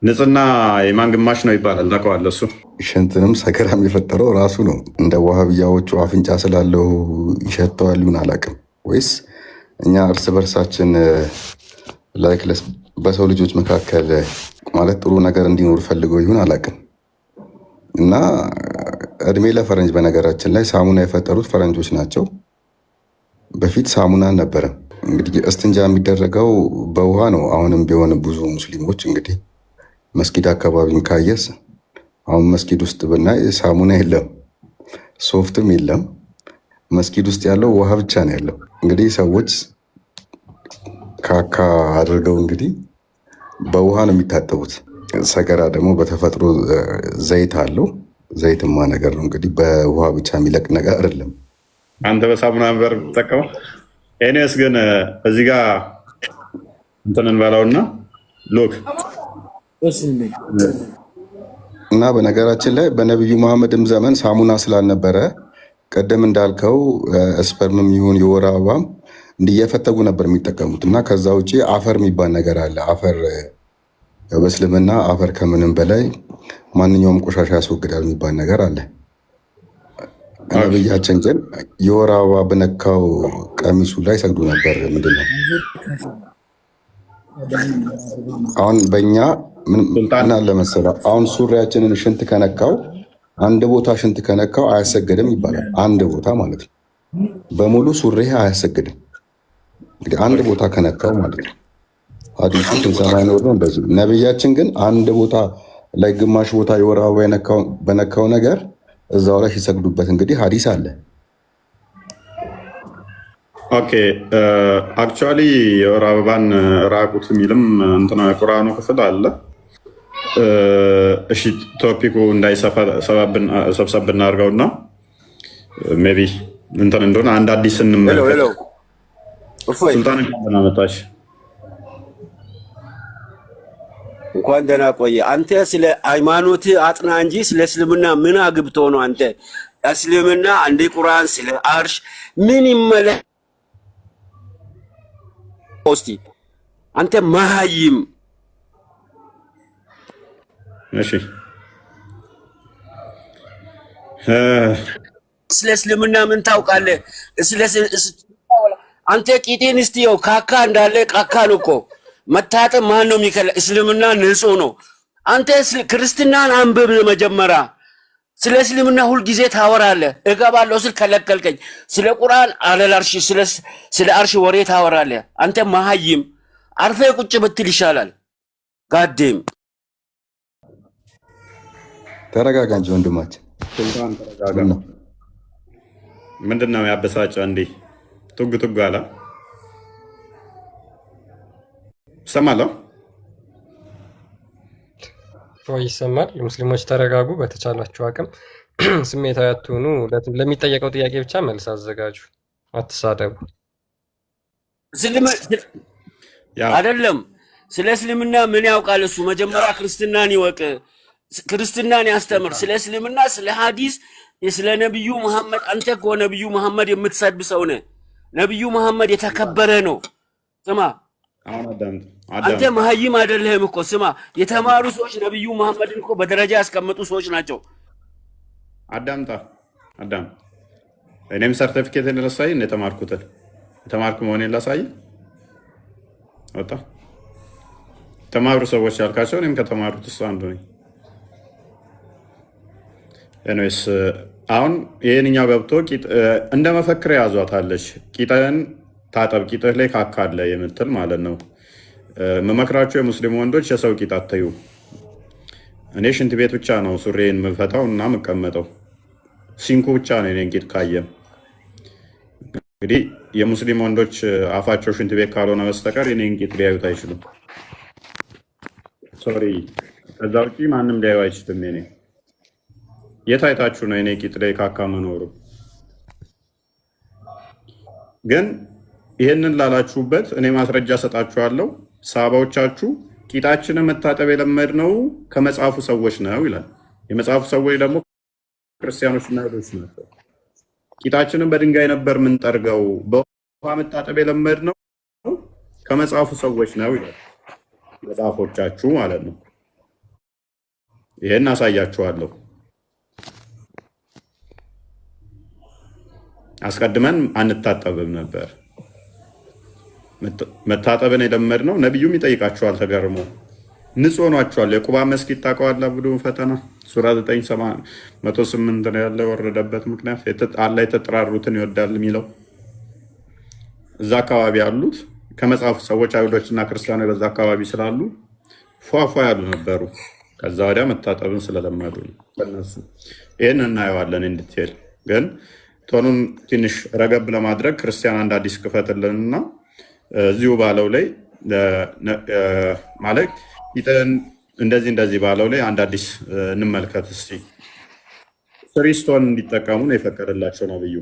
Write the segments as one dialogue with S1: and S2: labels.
S1: ንጽህና የማን ግማሽ ነው ይባላል። ታውቀዋለህ? እሱ
S2: ሽንትንም ሰከራም የፈጠረው ራሱ ነው። እንደ ዋሃብያዎቹ አፍንጫ ስላለው ይሸተዋል ይሁን አላውቅም። ወይስ እኛ እርስ በርሳችን ላይክ በሰው ልጆች መካከል ማለት ጥሩ ነገር እንዲኖር ፈልገው ይሁን አላውቅም። እና እድሜ ለፈረንጅ። በነገራችን ላይ ሳሙና የፈጠሩት ፈረንጆች ናቸው። በፊት ሳሙና አልነበረም። እንግዲህ እስትንጃ የሚደረገው በውሃ ነው። አሁንም ቢሆን ብዙ ሙስሊሞች እንግዲህ መስጊድ አካባቢም ካየስ አሁን መስጊድ ውስጥ ብናይ ሳሙና የለም፣ ሶፍትም የለም። መስጊድ ውስጥ ያለው ውሃ ብቻ ነው ያለው። እንግዲህ ሰዎች ካካ አድርገው እንግዲህ በውሃ ነው የሚታጠቡት። ሰገራ ደግሞ በተፈጥሮ ዘይት አለው። ዘይትማ ነገር ነው እንግዲህ በውሃ ብቻ የሚለቅ ነገር አይደለም።
S1: አንተ በሳሙና ነበር የምትጠቀመው። ኤኒዌይስ ግን እዚህ ጋር እንትን እንበላውና ሎክ
S2: እና በነገራችን ላይ በነቢዩ መሐመድም ዘመን ሳሙና ስላልነበረ ቀደም እንዳልከው ስፐርምም ይሁን የወር አበባም እንዲየፈተጉ ነበር የሚጠቀሙት። እና ከዛ ውጭ አፈር የሚባል ነገር አለ። አፈር በእስልምና አፈር ከምንም በላይ ማንኛውም ቆሻሻ ያስወግዳል የሚባል ነገር አለ። ነብያችን ግን የወር አበባ በነካው ቀሚሱ ላይ ሰግዱ ነበር። ምንድን ነው አሁን በእኛ ምን አለ መሰለህ፣ አሁን ሱሪያችንን ሽንት ከነካው አንድ ቦታ ሽንት ከነካው አያሰግድም ይባላል። አንድ ቦታ ማለት ነው። በሙሉ ሱሪህ አያሰግድም። እንግዲህ አንድ ቦታ ከነካው ማለት ነው። ሐዲሱ ስንሰማ ይኖር ነው እንደዚህ። ነብያችን ግን አንድ ቦታ ላይ ግማሽ ቦታ የወር አበባ በነካው ነገር እዛው ላይ ሲሰግዱበት እንግዲህ ሐዲስ አለ።
S1: ኦኬ አክቹዋሊ የወር አበባን ራቁት የሚልም እንትና የቁርአኑ ክፍል አለ። እሺ ቶፒኩ ሰብሰብ ብናደርገውና ሜይ ቢ እንትን እንደሆነ አንድ አዲስ እንመልከት። ሱልጣን መጣሽ፣
S3: እንኳን ደህና ቆየ። አንተ ስለ ሃይማኖት አጥና እንጂ ስለ እስልምና ምን አግብቶ ነው? አንተ እስልምና አንዴ ቁርአን ስለ አርሽ ምን ይመለ ኦስቲ አንተ መሃይም።
S1: እሺ
S3: ስለ እስልምና ምን ታውቃለህ? አንተ ቂጤን እስቲው ካካ እንዳለ ካካ ነው እኮ መታጠብ ማን ነው የሚከለ? እስልምና ንጹህ ነው። አንተ ክርስትናን አንብብ መጀመሪያ። ስለ እስልምና ሁል ጊዜ ታወራለህ። እገባለሁ ስል ከለከልከኝ። ስለ ቁርአን አለል አርሽ ስለ አርሽ ወሬ ታወራለህ። አንተ መሃይም፣ አርፈ ቁጭ ብትል ይሻላል። ጋዴም
S2: ተረጋጋ እንጂ ወንድማችን።
S1: ሱልጣን ተረጋጋ። ምንድነው ያበሳጨ? እንዴ ቱግ ቱግ አለ። ሰማለሁ
S4: ወይ? ይሰማል። ሙስሊሞች ተረጋጉ። በተቻላችሁ አቅም ስሜታዊ አትሁኑ። ለሚጠየቀው ጥያቄ ብቻ መልስ አዘጋጁ። አትሳደቡ።
S3: አይደለም ስለ እስልምና ምን ያውቃል እሱ? መጀመሪያ ክርስትናን ይወቅ፣ ክርስትናን ያስተምር። ስለ እስልምና፣ ስለ ሐዲስ፣ ስለ ነብዩ መሐመድ። አንተ እኮ ነብዩ መሐመድ የምትሰድብ ሰው ነህ። ነብዩ መሐመድ የተከበረ ነው። ስማ አንተ መሃይም አይደለህም እኮ። ስማ የተማሩ ሰዎች ነብዩ መሐመድን እኮ በደረጃ ያስቀመጡ ሰዎች ናቸው።
S1: አዳም እኔም ሰርቲፊኬት ላሳይ የተማርኩ መሆኔን ላሳይ ወጣ። ተማሩ ሰዎች ያልካቸው እኔም ከተማሩት እሱ አንዱ ነኝ። ኤኒዌይስ አሁን ይሄንኛው ገብቶ እንደ መፈክር ያዟታለች። ቂጥህን ታጠብ፣ ቂጥህ ላይ ካካ አለ የምትል ማለት ነው። መመክራቸው የሙስሊም ወንዶች የሰው ቂጥ አትዩ። እኔ ሽንት ቤት ብቻ ነው ሱሬን የምፈታው እና የምቀመጠው። ሲንኩ ብቻ ነው የኔን ቂጥ ካየም። እንግዲህ የሙስሊም ወንዶች አፋቸው ሽንት ቤት ካልሆነ በስተቀር የኔን ቂጥ ሊያዩት አይችሉም። ሶሪ፣ ከዛ ውጭ ማንም ሊያዩ አይችልም። የኔ የት አይታችሁ ነው የኔ ቂጥ ላይ ካካ መኖሩ? ግን ይህንን ላላችሁበት እኔ ማስረጃ ሰጣችኋለሁ። ሳባዎቻችሁ ቂጣችንን መታጠብ የለመድነው ከመጽሐፉ ሰዎች ነው ይላል። የመጽሐፉ ሰዎች ደግሞ ክርስቲያኖችና አይሁዶች ናቸው። ቂጣችንን በድንጋይ ነበር የምንጠርገው፣ በውሃ መታጠብ የለመድነው ከመጽሐፉ ሰዎች ነው ይላል። መጽሐፎቻችሁ ማለት ነው። ይሄን አሳያችኋለሁ። አስቀድመን አንታጠብም ነበር። መታጠብን የለመድነው ነቢዩም ይጠይቃቸዋል ተገርሞ ንጹህ ሆኗቸዋል። የቁባ መስጊድ ታውቀዋለህ? ብሎ ፈተና ሱራ 9:108 ነው ያለ የወረደበት ምክንያት አላህ የተጠራሩትን ይወዳል የሚለው እዛ አካባቢ ያሉት ከመጽሐፉ ሰዎች አይሁዶችና ክርስቲያኖች በዛ አካባቢ ስላሉ ፏፏ ያሉ ነበሩ። ከዛ ወዲያ መታጠብን ስለለመዱ እነሱ ይህን እናየዋለን። እንድትሄድ ግን ቶኑን ትንሽ ረገብ ለማድረግ ክርስቲያን አንድ አዲስ ክፈትልንና እዚሁ ባለው ላይ ማለት እንደዚህ ባለው ላይ አንድ አዲስ እንመልከት እስቲ። ፍሪስቶን እንዲጠቀሙ ነው የፈቀደላቸው ነብዩ።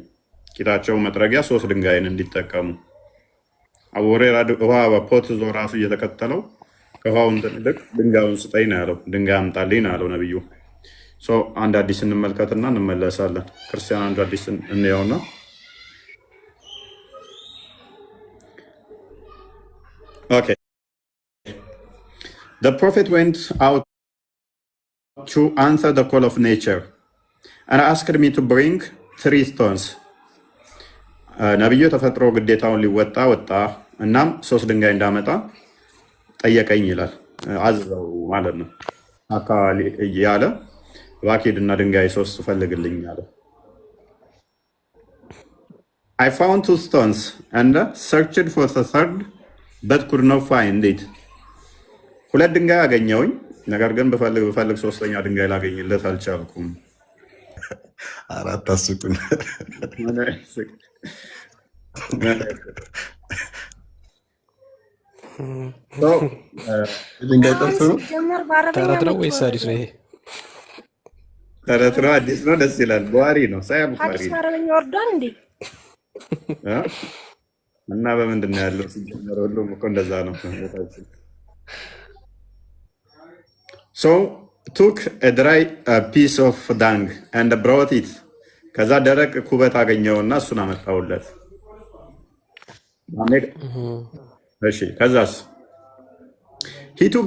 S1: ቂጣቸው መጥረጊያ 3 ድንጋይን እንዲጠቀሙ አቡ ሁረይራ ውሃ በፖት ዞ ራሱ እየተከተለው ከውሃው ልቅ ድንጋዩን ስጠኝ ነው ያለው። ድንጋይ አምጣልኝ ነው ያለው ነብዩ። አንድ አዲስ እንመልከትና እንመለሳለን። ክርስቲያን አንድ አዲስ እንየውና ኦኬ The prophet went out to answer the call of nature and asked me to bring 3 stones. ነብዩ ተፈጥሮ ግዴታውን ሊወጣ ወጣ። እናም 3 ድንጋይ እንዳመጣ ጠየቀኝ ይላል። አዘዘው ማለት ነው። አካባቢ እያለ እባክህ ድንጋይ 3 ፈልግልኝ አለ። I found 2 stones and searched for the third but could not find it. 2 ድንጋይ አገኘውኝ፣ ነገር ግን ብፈልግ 3ኛ ድንጋይ ላገኝለት አልቻልኩም።
S2: 4 አስቁን ድንጋይ ጠፍቶ ነው።
S5: ተረት ነው ወይስ አዲስ ነው? ይሄ
S1: ተረት ነው፣ አዲስ ነው፣ ደስ ይላል። በዋሪ ነው ሳያ ቡኻሪ
S6: አዲስ አረበኛ ወርዷል እንዴ?
S1: እና በምንድን ነው ያለው? ሲጀመር ሁሉም እኮ እንደዛ ነው። So took a dry piece of dung and brought it. ከዛ ደረቅ ኩበት አገኘውና እሱን አመጣውለት። እሺ ከዛስ he took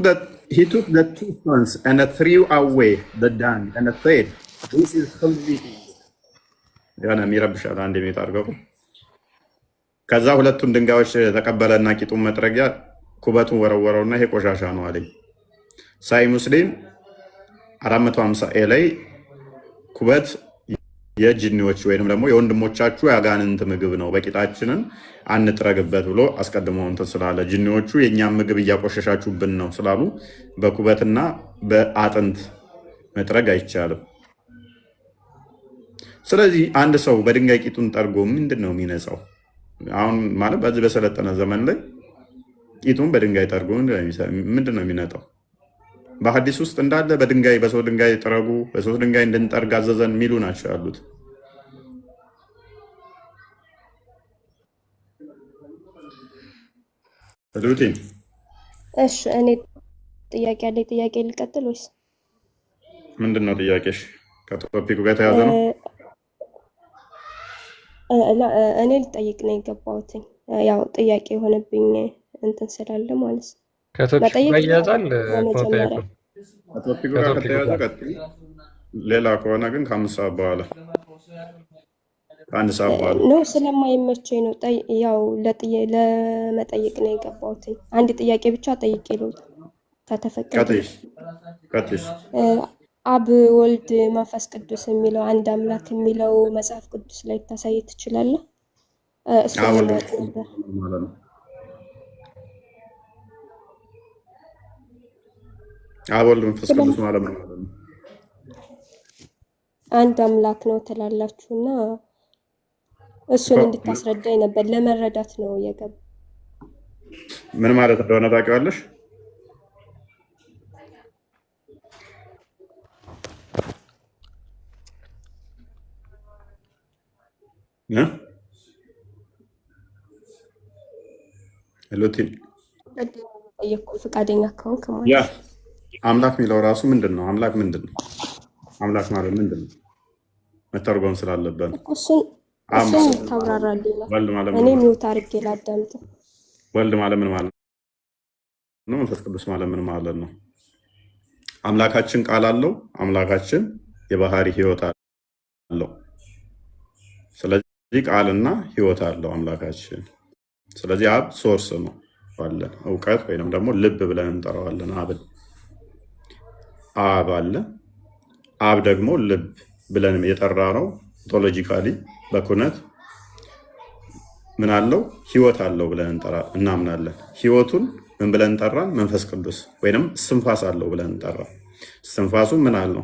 S1: the 2 stones and threw away the dung and said this is holy. ያና ሚረብሻል አንድ ሜት አድርገው። ከዛ 2ቱን ድንጋዮች ተቀበለና ቂጡን መጥረጊያ ኩበቱን ወረወረውና ይሄ ቆሻሻ ነው አለኝ። ሳይ ሙስሊም 450 ላይ ኩበት የጅኒዎች ወይንም ደግሞ የወንድሞቻችሁ ያጋንንት ምግብ ነው፣ በቂጣችንን አንጥረግበት ብሎ አስቀድሞ እንትን ስላለ ጅኒዎቹ የእኛም ምግብ እያቆሸሻችሁብን ነው ስላሉ በኩበትና በአጥንት መጥረግ አይቻልም። ስለዚህ አንድ ሰው በድንጋይ ቂጡን ጠርጎ ምንድን ነው የሚነጻው? አሁን ማለት በዚህ በሰለጠነ ዘመን ላይ ቂጡን በድንጋይ ጠርጎ ምንድን ነው የሚነጣው? በሐዲስ ውስጥ እንዳለ በድንጋይ በሰው ድንጋይ ጥረጉ፣ በሰው ድንጋይ እንድንጠርግ አዘዘን የሚሉ ናቸው ያሉት። ሩቲን
S6: እሺ፣ እኔ ጥያቄ አለኝ። ጥያቄ ልቀጥል ወይስ
S1: ምንድን ነው ጥያቄሽ? ከቶፒኩ ጋር ተያዘ ነው?
S6: እኔ ልጠይቅ ነው የገባሁት። ያው ጥያቄ የሆነብኝ እንትን ስላለ ማለት ነው።
S4: ከቶፒኩ ጋር ይያዛል።
S1: ከቶፒኩ ጋር ከተያዘ ቀጥል። ሌላ ከሆነ ግን ከ5 ሰዓት በኋላ ከ1 ሰዓት በኋላ
S6: ነው። ስለማይመቸኝ ነው ያው ለመጠየቅ ነው የገባሁት። አንድ ጥያቄ ብቻ ጠይቄ ልውጣ ከተፈቀደ።
S1: ቀጥል።
S6: አብ ወልድ መንፈስ ቅዱስ የሚለው አንድ አምላክ የሚለው መጽሐፍ ቅዱስ ላይ ታሳይ ትችላለህ?
S1: አብ ወልድ መንፈስ ቅዱስ ማለት ነው።
S6: አንድ አምላክ ነው ትላላችሁና እሱን እንድታስረዳኝ ነበር፣ ለመረዳት ነው የገባ።
S1: ምን ማለት እንደሆነ ታውቂዋለሽ? ሉቲን
S6: ጠየቅኩ ፈቃደኛ ከሆንክ ማለት
S1: ያ አምላክ የሚለው ራሱ ምንድን ነው? አምላክ ምንድን ነው? አምላክ ማለት ምንድን ነው? መተርጎም ስላለበት
S6: እሱን ታብራራልኝ ነው። እኔ ሚውት አድርጌ ላዳምጥ።
S1: ወልድ ማለት ምን ማለት ነው? መንፈስ ቅዱስ ማለት ምን ማለት ነው? አምላካችን ቃል አለው። አምላካችን የባህሪ ህይወት አለው። ስለዚህ ቃልና ህይወት አለው አምላካችን። ስለዚህ አብ ሶርስ ነው አለን እውቀት ወይንም ደግሞ ልብ ብለን እንጠራዋለን። አብን አብ አለ። አብ ደግሞ ልብ ብለን የጠራ ነው። ኦንቶሎጂካሊ በኩነት ምን አለው? ህይወት አለው ብለን እናምናለን። ህይወቱን ምን ብለን ጠራን? መንፈስ ቅዱስ ወይንም እስትንፋስ አለው ብለን ጠራ። እስትንፋሱ ምን አለው?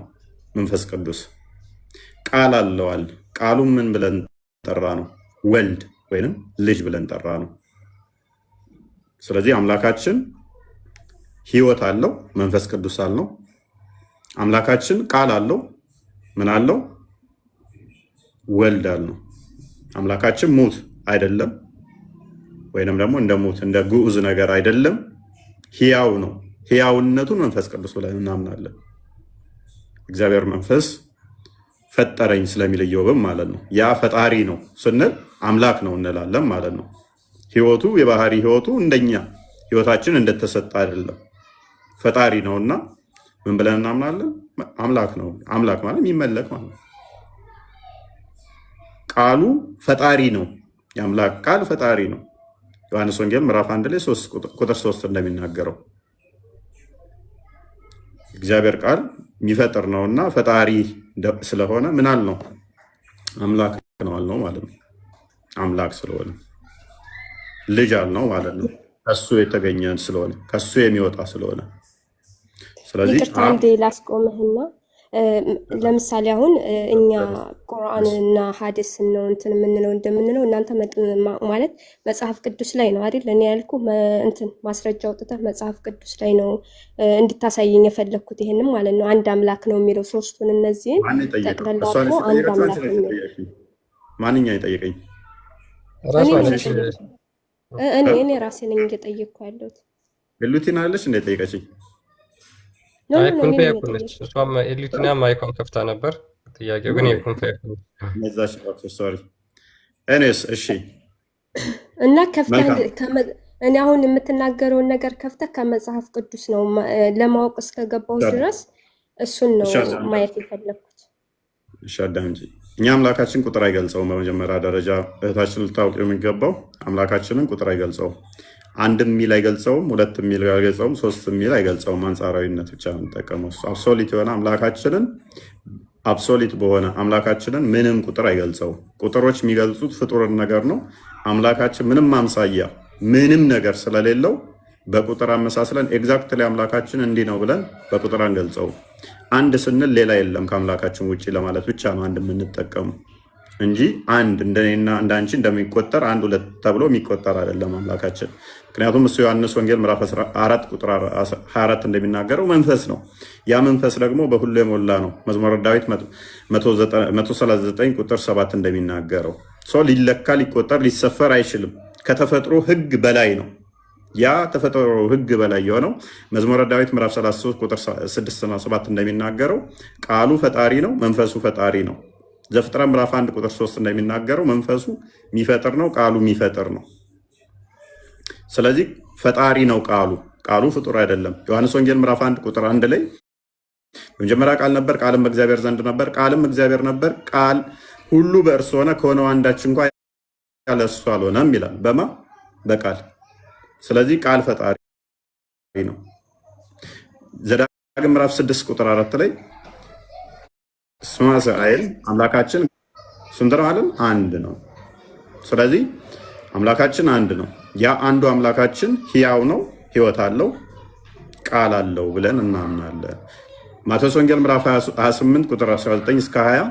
S1: መንፈስ ቅዱስ። ቃል አለዋል። ቃሉ ምን ብለን ጠራ ነው? ወልድ ወይንም ልጅ ብለን ጠራ ነው። ስለዚህ አምላካችን ህይወት አለው፣ መንፈስ ቅዱስ አለው። አምላካችን ቃል አለው፣ ምን አለው? ወልድ አለው። አምላካችን ሙት አይደለም፣ ወይንም ደግሞ እንደ ሙት እንደ ግዑዝ ነገር አይደለም፣ ህያው ነው። ህያውነቱን መንፈስ ቅዱስ ብለን እናምናለን። እግዚአብሔር መንፈስ ፈጠረኝ ስለሚል ኢዮብም ማለት ነው። ያ ፈጣሪ ነው ስንል አምላክ ነው እንላለን ማለት ነው። ህይወቱ የባህሪ ህይወቱ እንደኛ ህይወታችን እንደተሰጠ አይደለም፣ ፈጣሪ ነውና ምን ብለን እናምናለን? አምላክ ነው። አምላክ ማለት የሚመለክ ማለት ነው። ቃሉ ፈጣሪ ነው። የአምላክ ቃል ፈጣሪ ነው። ዮሐንስ ወንጌል ምዕራፍ 1 ላይ ቁጥር 3 እንደሚናገረው እግዚአብሔር ቃል የሚፈጥር ነውና ፈጣሪ ስለሆነ ምን አልነው? አምላክ ነው አልነው ማለት ነው። አምላክ ስለሆነ ልጅ አልነው ማለት ነው። ከሱ የተገኘ ስለሆነ ከሱ የሚወጣ ስለሆነ። ስለዚህ
S6: ይቅርታ አንዴ ላስቆምህና ለምሳሌ አሁን እኛ ቁርአን እና ሐዲስ ነው እንትን የምንለው እንደምንለው እናንተ ማለት መጽሐፍ ቅዱስ ላይ ነው አይደል? እኔ ያልኩ እንትን ማስረጃ አውጥተህ መጽሐፍ ቅዱስ ላይ ነው እንድታሳየኝ የፈለኩት ይሄንም ማለት ነው። አንድ አምላክ ነው የሚለው ሶስቱን እነዚህን ጠቅላላ አድርጎ አንድ አምላክ ነው የሚለው
S1: ማንኛው የጠየቀኝ?
S6: እኔ ራሴ ነኝ እየጠየቅኩ ያለሁት።
S1: ሉቲና አለች እንደ ጠየቀችኝ።
S4: ኩንፌ ኩነች እሷም ኤሊቲና ማይኮን ከፍታ ነበር። ጥያቄው ግን የኩንፌ
S1: ነዛሽ ሶሪ እኔስ እሺ።
S6: እና ከፍተህ እኔ አሁን የምትናገረውን ነገር ከፍተህ ከመጽሐፍ ቅዱስ ነው ለማወቅ እስከገባው ድረስ እሱን ነው ማየት የፈለኩት።
S1: እሺ አዳምጪ። እኛ አምላካችን ቁጥር አይገልጸውም። በመጀመሪያ ደረጃ እህታችን ልታውቅ የሚገባው አምላካችንን ቁጥር አይገልጸውም። አንድ የሚል አይገልጸውም፣ ሁለት የሚል አይገልጸውም፣ ሶስት የሚል አይገልጸውም። አንጻራዊነት ብቻ ነው የሚጠቀመው። አብሶሊት የሆነ አምላካችንን አብሶሊት በሆነ አምላካችንን ምንም ቁጥር አይገልጸውም። ቁጥሮች የሚገልጹት ፍጡርን ነገር ነው። አምላካችን ምንም አምሳያ ምንም ነገር ስለሌለው በቁጥር አመሳስለን ኤግዛክትሊ አምላካችን እንዲህ ነው ብለን በቁጥር አንገልጸው። አንድ ስንል ሌላ የለም ከአምላካችን ውጭ ለማለት ብቻ ነው አንድ የምንጠቀሙ እንጂ አንድ እንደኔና እንዳንቺ እንደሚቆጠር አንድ ሁለት ተብሎ የሚቆጠር አይደለም አምላካችን። ምክንያቱም እሱ ዮሐንስ ወንጌል ምዕራፍ 4 ቁጥር 24 እንደሚናገረው መንፈስ ነው። ያ መንፈስ ደግሞ በሁሉ የሞላ ነው። መዝሙረ ዳዊት 139 ቁጥር 7 እንደሚናገረው ሰው ሊለካ ሊቆጠር ሊሰፈር አይችልም። ከተፈጥሮ ሕግ በላይ ነው። ያ ተፈጥሮ ሕግ በላይ የሆነው መዝሙረ ዳዊት ምዕራፍ 33 ቁጥር 6 እና 7 እንደሚናገረው ቃሉ ፈጣሪ ነው፣ መንፈሱ ፈጣሪ ነው። ዘፍጥረት ምዕራፍ 1 ቁጥር 3 እንደሚናገረው መንፈሱ የሚፈጥር ነው፣ ቃሉ የሚፈጥር ነው። ስለዚህ ፈጣሪ ነው ቃሉ ፍጡር አይደለም። ዮሐንስ ወንጌል ምዕራፍ 1 ቁጥር 1 ላይ በመጀመሪያ ቃል ነበር፣ ቃልም በእግዚአብሔር ዘንድ ነበር፣ ቃልም እግዚአብሔር ነበር። ቃል ሁሉ በእርሱ ሆነ፣ ከሆነው አንዳች እንኳ ያለ እሱ አልሆነም ይላል። በቃል ስለዚህ ቃል ፈጣሪ ነው። ዘዳግም ምዕራፍ 6 ቁጥር 4 ላይ ስማ እስራኤል አምላካችን ስንት ነው አለን? አንድ ነው። ስለዚህ አምላካችን አንድ ነው። ያ አንዱ አምላካችን ሕያው ነው፣ ሕይወት አለው፣ ቃል አለው ብለን እናምናለን። ማቴዎስ ወንጌል ምዕራፍ 28 ቁጥር 19 እስከ 20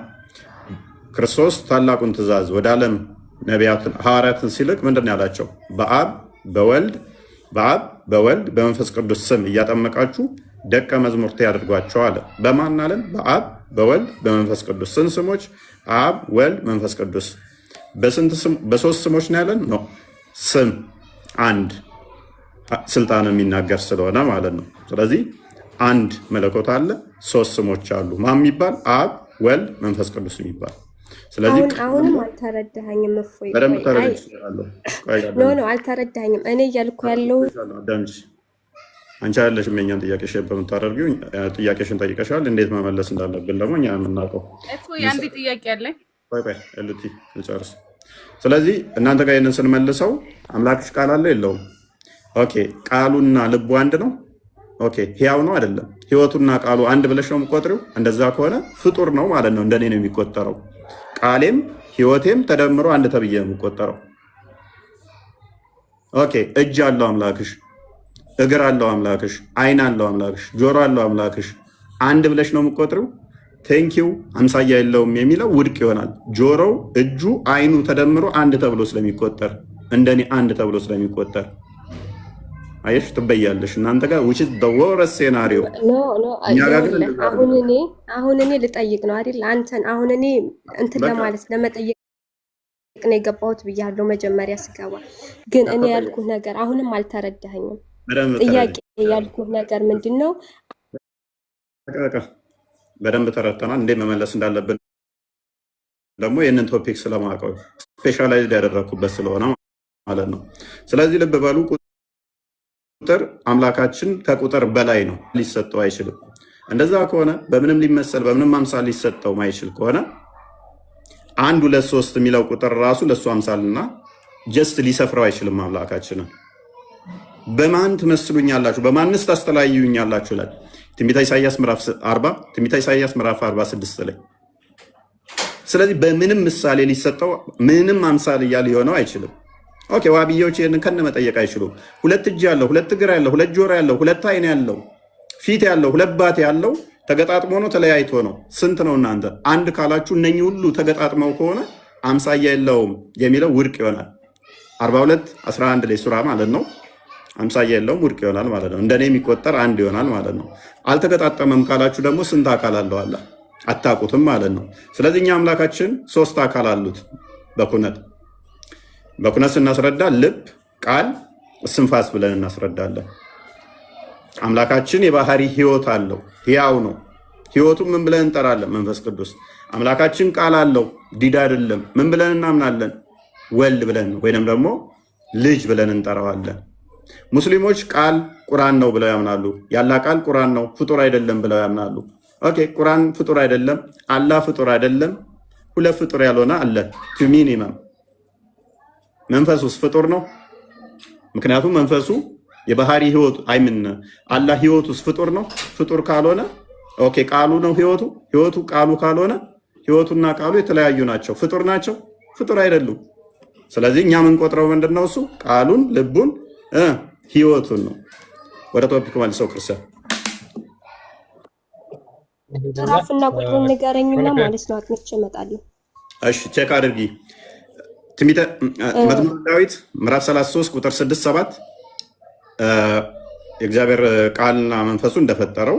S1: ክርስቶስ ታላቁን ትእዛዝ ወደ ዓለም ነቢያትን ሐዋርያትን ሲልክ ምንድን ያላቸው? በአብ በወልድ በመንፈስ ቅዱስ ስም እያጠመቃችሁ ደቀ መዛሙርቴ ያድርጓቸው አለ። በማን አለን? በአብ በወልድ በመንፈስ ቅዱስ። ስንት ስሞች? አብ፣ ወልድ፣ መንፈስ ቅዱስ። በሶስት ስሞች ነው ያለን ነው። ስም አንድ ስልጣን የሚናገር ስለሆነ ማለት ነው። ስለዚህ አንድ መለኮት አለ፣ ሶስት ስሞች አሉ። ማን የሚባል? አብ፣ ወልድ፣ መንፈስ ቅዱስ የሚባል። ስለዚህ
S6: አሁንም አልተረዳኸኝም። እፎይ ኖ አልተረዳኸኝም። እኔ እያልኩ ያለው
S1: አንቺ ያለሽም የእኛን ጥያቄ ሼር በምታደርጊው ጥያቄሽን ጠይቀሻል። እንዴት መመለስ እንዳለብን ደግሞ እኛ የምናውቀው
S7: እኮ የአንድ ጥያቄ አለኝ።
S1: ቆይ እልቲ ልጨርስ። ስለዚህ እናንተ ጋር ይህንን ስንመልሰው አምላክሽ ቃል አለ የለውም? ኦኬ ቃሉና ልቡ አንድ ነው? ኦኬ ህያው ነው አይደለም? ህይወቱና ቃሉ አንድ ብለሽ ነው የምቆጥሪው? እንደዛ ከሆነ ፍጡር ነው ማለት ነው። እንደኔ ነው የሚቆጠረው። ቃሌም ህይወቴም ተደምሮ አንድ ተብዬ ነው የሚቆጠረው። ኦኬ እጅ አለው አምላክሽ፣ እግር አለው አምላክሽ፣ አይን አለው አምላክሽ፣ ጆሮ አለው አምላክሽ። አንድ ብለሽ ነው የምቆጥሪው? ቴንኪው አምሳያ የለውም የሚለው ውድቅ ይሆናል። ጆሮው፣ እጁ፣ አይኑ ተደምሮ አንድ ተብሎ ስለሚቆጠር እንደኔ አንድ ተብሎ ስለሚቆጠር አየሽ ትበያለሽ። እናንተ ጋር which is the worst scenario
S6: አሁን እኔ ልጠይቅ ነው አይደል? አንተን አሁን እኔ እንትን ለማለት ለመጠየቅ ነው የገባሁት ብያለሁ መጀመሪያ ስገባ። ግን እኔ ያልኩህ ነገር አሁንም አልተረዳኸኝም። ጥያቄ ያልኩህ ነገር ምንድነው?
S1: በደንብ ተረድተናል። እንዴት መመለስ እንዳለብን ደግሞ ይህንን ቶፒክ ስለማውቀው ስፔሻላይዝድ ያደረኩበት ስለሆነ ማለት ነው። ስለዚህ ልብ በሉ ቁጥር አምላካችን ከቁጥር በላይ ነው፣ ሊሰጠው አይችልም። እንደዛ ከሆነ በምንም ሊመሰል በምንም አምሳል ሊሰጠው ማይችል ከሆነ 1 2 3 የሚለው ቁጥር ራሱ ለሱ አምሳልና ጀስት ሊሰፍረው አይችልም። አምላካችንን በማን ትመስሉኛላችሁ በማንስ ታስተላዩኛላችሁ ይላል ትንቢተ ኢሳይያስ ምዕራፍ 40 ትንቢተ ኢሳይያስ ምዕራፍ 46 ላይ። ስለዚህ በምንም ምሳሌ ሊሰጠው ምንም አምሳል እያለ ሊሆነው አይችልም። ኦኬ ዋብዮች ይሄንን ከነ መጠየቅ አይችሉም። ሁለት እጅ ያለው፣ ሁለት እግር ያለው፣ ሁለት ጆሮ ያለው፣ ሁለት አይን ያለው፣ ፊት ያለው፣ ሁለት ባት ያለው ተገጣጥሞ ነው ተለያይቶ ነው? ስንት ነው እናንተ? አንድ ካላችሁ እነኚህ ሁሉ ተገጣጥመው ከሆነ አምሳያ የለውም የሚለው ውድቅ ይሆናል። 42:11 ላይ ሱራ ማለት ነው። አምሳያ የለውም ውድቅ ይሆናል ማለት ነው። እንደኔ የሚቆጠር አንድ ይሆናል ማለት ነው። አልተገጣጠመም ካላችሁ ደግሞ ስንት አካል አለው አለ? አታውቁትም ማለት ነው። ስለዚህ እኛ አምላካችን 3 አካል አሉት በኩነት ስናስረዳ ልብ፣ ቃል፣ እስትንፋስ ብለን እናስረዳለን። አምላካችን የባህሪ ህይወት አለው፣ ህያው ነው። ህይወቱ ምን ብለን እንጠራለን? መንፈስ ቅዱስ። አምላካችን ቃል አለው፣ ዲዳ አይደለም። ምን ብለን እናምናለን? ወልድ ብለን ወይንም ደግሞ ልጅ ብለን እንጠራዋለን። ሙስሊሞች ቃል ቁርአን ነው ብለው ያምናሉ። ያላ ቃል ቁርአን ነው ፍጡር አይደለም ብለው ያምናሉ። ኦኬ ቁርአን ፍጡር አይደለም፣ አላህ ፍጡር አይደለም። ሁለት ፍጡር ያልሆነ አለ ቱ ሚኒመም። መንፈሱስ ፍጡር ነው? ምክንያቱም መንፈሱ የባህሪ ህይወቱ አይምን አላህ ህይወቱስ ፍጡር ነው? ፍጡር ካልሆነ ኦኬ ቃሉ ነው ህይወቱ ቃሉ ካልሆነ ህይወቱና ቃሉ የተለያዩ ናቸው። ፍጡር ናቸው? ፍጡር አይደሉም። ስለዚህ እኛ የምንቆጥረው ምንድነው? እሱ ቃሉን፣ ልቡን፣ ህይወቱን ነው። ወደ ቶፒክ መልሰው ክርስቲያን
S6: ራፍና ቁጥሩን ንገረኝና ማለት ነው አጥንቼ እመጣለሁ።
S1: እሺ ቼክ አድርጊ። ትንቢተ መዝሙረ ዳዊት ምዕራፍ 33 ቁጥር 6-7 የእግዚአብሔር ቃልና መንፈሱ እንደፈጠረው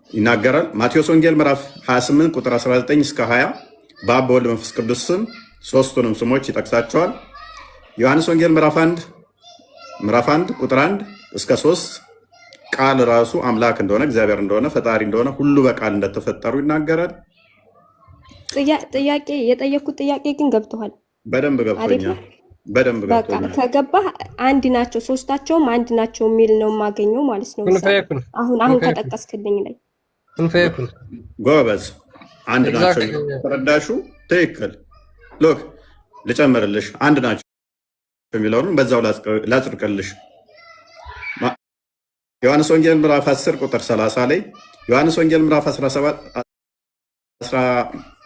S1: ይናገራል። ማቴዎስ ወንጌል ምዕራፍ 28 ቁጥር 19-20 በአብ በወልድ መንፈስ ቅዱስ ስም ሶስቱንም ስሞች ይጠቅሳቸዋል። ዮሐንስ ወንጌል ምዕራፍ 1 ቁጥር 1-3 ቃል ራሱ አምላክ እንደሆነ እግዚአብሔር እንደሆነ ፈጣሪ እንደሆነ ሁሉ በቃል እንደተፈጠሩ ይናገራል።
S6: ጥያቄ የጠየኩት ጥያቄ ግን ገብቶሃል?
S1: በደንብ ገብቶኛል። በደንብ ገብቶኛል።
S6: ከገባህ አንድ ናቸው፣ ሶስታቸውም አንድ ናቸው የሚል ነው የማገኘው ማለት ነው። አሁን ከጠቀስክልኝ ላይ
S1: ጎበዝ አንድ ናቸው ተረዳሹ። ትክክል። ሎክ ልጨምርልሽ፣ አንድ ናቸው የሚለውን በዛው ላጽድቅልሽ። ዮሐንስ ወንጌል ምዕራፍ 10 ቁጥር 30 ላይ ዮሐንስ ወንጌል ምዕራፍ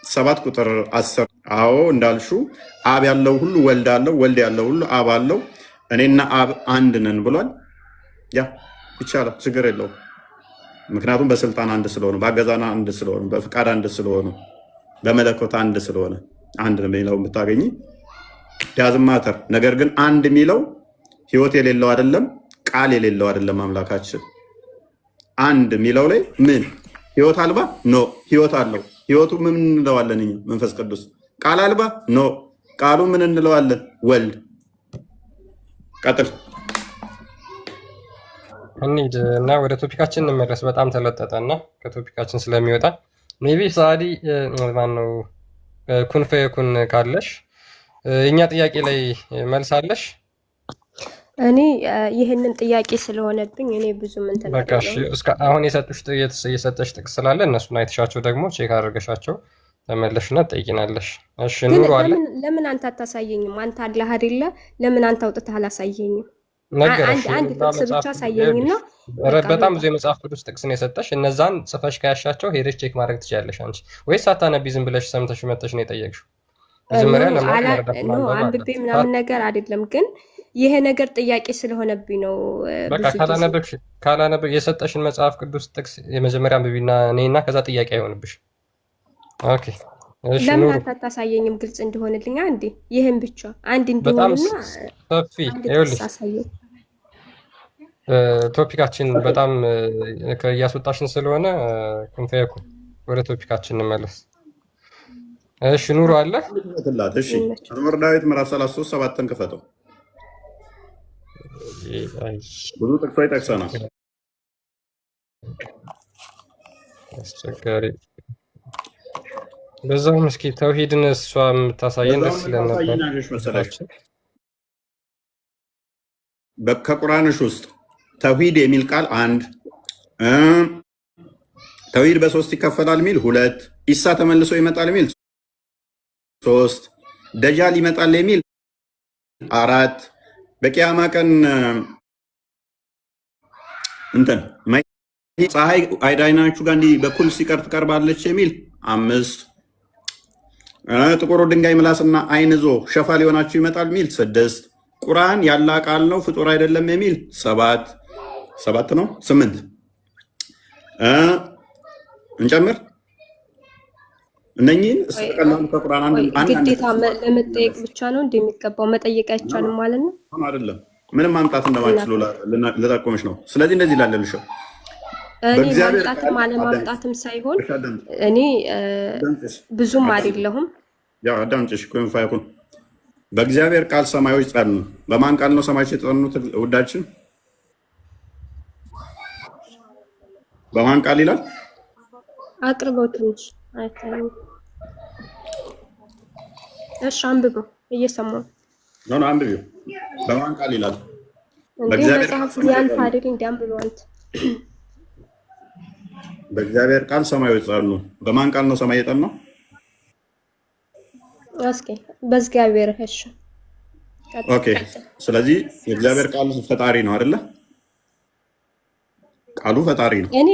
S1: 17 ቁጥር 10 አዎ እንዳልሹ አብ ያለው ሁሉ ወልድ አለው፣ ወልድ ያለው ሁሉ አብ አለው፣ እኔና አብ አንድ ነን ብሏል። ያ ይቻላል፣ ችግር የለውም። ምክንያቱም በስልጣን አንድ ስለሆኑ፣ በአገዛና አንድ ስለሆኑ፣ በፍቃድ አንድ ስለሆኑ፣ በመለኮት አንድ ስለሆነ አንድ የሚለው የምታገኝ ዳዝማተር። ነገር ግን አንድ የሚለው ህይወት የሌለው አይደለም፣ ቃል የሌለው አይደለም። አምላካችን አንድ የሚለው ላይ ምን ህይወት አልባ ኖ ህይወት አለው። ህይወቱ ምን እንለዋለን እኛ? መንፈስ ቅዱስ። ቃል አልባ ኖ ቃሉ ምን እንለዋለን? ወልድ። ቀጥል
S4: እንሂድ እና ወደ ቶፒካችን እንመለስ። በጣም ተለጠጠና ከቶፒካችን ስለሚወጣ ሜቢ ሳዲ ማነው ኩን ፈየኩን ካለሽ የእኛ ጥያቄ ላይ መልሳለሽ?
S6: እኔ ይህንን ጥያቄ ስለሆነብኝ እኔ ብዙ ምን
S4: በቃ እሺ፣
S6: ተናግረው
S4: እስከ አሁን የሰጠሽ ጥቅስ ስላለ እነሱን አይተሻቸው ደግሞ ቼክ አድርገሻቸው ተመለሽና ትጠይቂናለሽ። እሺ
S6: ግን
S4: ኑሮ አለ
S6: ለምን አንተ አታሳየኝም? አንተ አላህ አይደለ? ለምን አንተ አውጥተህ አላሳየኝም?
S4: ነገረሽ።
S6: አንድ ጥቅስ ብቻ አሳየኝና
S4: በጣም ብዙ የመጽሐፍ ቅዱስ ጥቅስ ነው የሰጠሽ። እነዛን ጽፈሽ ከያሻቸው ሄደሽ ቼክ ማድረግ ትችያለሽ አንቺ። ወይስ አታነቢ ዝም ብለሽ ሰምተሽ መተሽ ነው የጠየቅሽው? መጀመሪያ ለማወቅ መረዳት ማንበብ
S6: አንብቤ ምናምን ነገር አይደለም፣ ግን ይሄ ነገር ጥያቄ ስለሆነብኝ ነው።
S4: በቃ ካላነበብሽ የሰጠሽን መጽሐፍ ቅዱስ ጥቅስ የመጀመሪያ አንብቢና እኔና ከዛ ጥያቄ አይሆንብሽ። ኦኬ እሺ።
S6: ለምን አታሳየኝም? ግልጽ እንዲሆንልኝ አንዴ ይሄን ብቻ አንድ እንዲሆንና
S4: ሰፊ ይኸውልሽ፣ ቶፒካችን በጣም እያስወጣሽን ስለሆነ ክንፈየኩ ወደ ቶፒካችን እንመለስ። እሺ ኑሮ አለ
S1: ትላት። እሺ መዝሙረ ዳዊት ምዕራፍ 33 7ን ክፈተው። ብዙ ጥቅሶች ጠቅሰናል።
S4: አስቸጋሪ በዛውም እስኪ ተውሂድን እሷ የምታሳየን ደስ ይለን ነበር።
S1: ከቁርአንሽ ውስጥ ተውሂድ የሚል ቃል አንድ፣ ተውሂድ በሶስት ይከፈላል የሚል ሁለት፣ ኢሳ ተመልሶ ይመጣል የሚል ሶስት፣ ደጃል ይመጣል የሚል አራት፣ በቂያማ ቀን ፀሐይ አይዳይናችሁ ጋር እንዲህ በኩል ሲቀር ትቀርባለች የሚል አምስት፣ ጥቁሩ ድንጋይ ምላስና አይን ይዞ ሸፋ ሊሆናችሁ ይመጣል የሚል ስድስት፣ ቁርአን ያላ ቃል ነው ፍጡር አይደለም የሚል ሰባት ነው ስምንት፣ እንጨምር እነኚህን እስከቀላሉ ከቁርአን አንድ
S6: ግዴታ ለመጠየቅ ብቻ ነው እንደሚገባው መጠየቅ አይቻልም ማለት ነው።
S1: አይደለም ምንም ማምጣት እንደማይችሉ ልጠቁምሽ ነው። ስለዚህ እንደዚህ ላለልሽ
S6: እኔ ማምጣትም አለማምጣትም ሳይሆን እኔ ብዙም አይደለሁም።
S1: ያው አዳምጪሽ ኮይን ፋይኩን በእግዚአብሔር ቃል ሰማዮች ጸኑ። በማን ቃል ነው ሰማዮች የጸኑት? ውዳችን በማን ቃል ይላል?
S6: አቅርበው ትንሽ አይታየም። እሺ አንብበው፣ እየሰማሁ
S1: ነው። አንብቢው። በማን ቃል ይላል?
S6: በእግዚአብሔር ቃል ያንተ አይደል? እንዲያንብበው አንተ
S1: በእግዚአብሔር ቃል ሰማዮች ጸኑ። በማን ቃል ነው ሰማይ የጸናው?
S6: እስኪ በእግዚአብሔር። እሺ
S1: ኦኬ። ስለዚህ የእግዚአብሔር ቃል ፈጣሪ ነው አይደለ? ቃሉ ፈጣሪ ነው።
S6: እኔ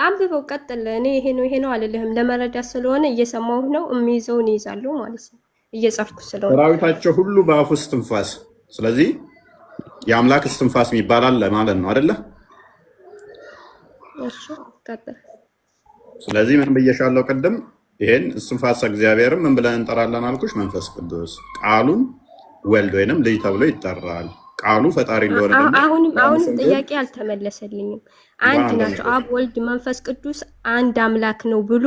S6: አንብበው ቀጥል። እኔ ይሄ ነው አልልህም። ለመረዳት ስለሆነ እየሰማሁ ነው። የሚይዘውን ይይዛለሁ ማለት ነው፣ እየጻፍኩ ስለሆነ።
S1: ሰራዊታቸው ሁሉ በአፉ እስትንፋስ። ስለዚህ የአምላክ እስትንፋስ ይባላል ለማለት ነው አይደለ?
S6: እሺ ቀጥል።
S1: ስለዚህ ምን ብዬሻለሁ ቅድም? ይሄን እስትንፋሰ እግዚአብሔርም ምን ብለን እንጠራለን አልኩሽ? መንፈስ ቅዱስ። ቃሉን ወልድ ወይንም ልጅ ተብሎ ይጠራል። ቃሉ ፈጣሪ እንደሆነ
S6: አሁንም ጥያቄ አልተመለሰልኝም። አንድ ናቸው አብ፣ ወልድ፣ መንፈስ ቅዱስ አንድ አምላክ ነው ብሎ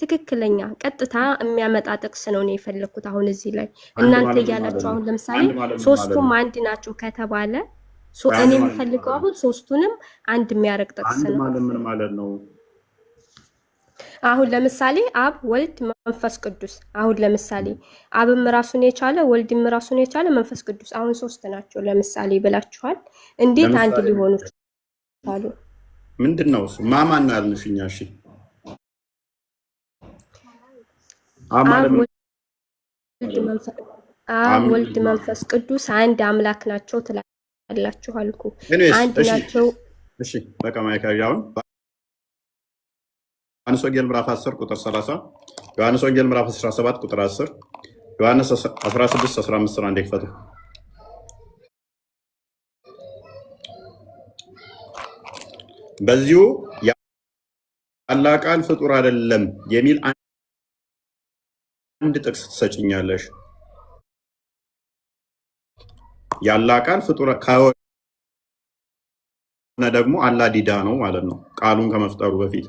S6: ትክክለኛ ቀጥታ የሚያመጣ ጥቅስ ነው ነው የፈለኩት። አሁን እዚህ ላይ እናንተ እያላችሁ አሁን ለምሳሌ ሶስቱም አንድ ናቸው ከተባለ እኔ የምፈልገው አሁን ሶስቱንም አንድ የሚያደርግ ጥቅስ ነው።
S1: ምን ማለት ነው?
S6: አሁን ለምሳሌ አብ፣ ወልድ፣ መንፈስ ቅዱስ። አሁን ለምሳሌ አብም ራሱን የቻለ ወልድም ራሱን የቻለ መንፈስ ቅዱስ አሁን ሶስት ናቸው ለምሳሌ ብላችኋል። እንዴት አንድ ሊሆኑ ይችላሉ?
S1: ምንድን ነው እሱ? ማማን ነው ያልንሽ እኛ? እሺ
S6: አብ፣ ወልድ፣ መንፈስ ቅዱስ አንድ አምላክ ናቸው ትላላችሁ አልኩ። አንድ ናቸው።
S1: እሺ በቃ ማይካያውን ዮሐንስ ወንጌል ምዕራፍ 10 ቁጥር 30፣ ዮሐንስ ወንጌል ምዕራፍ 17 ቁጥር 10፣ ዮሐንስ 16 15 አንዴ ክፈቱ። በዚሁ ያላ ቃል ፍጡር አይደለም የሚል አንድ ጥቅስ ትሰጭኛለሽ? ያላ ቃል ፍጡር ከሆነ ደግሞ አላህ ዲዳ ነው ማለት ነው፣ ቃሉን ከመፍጠሩ በፊት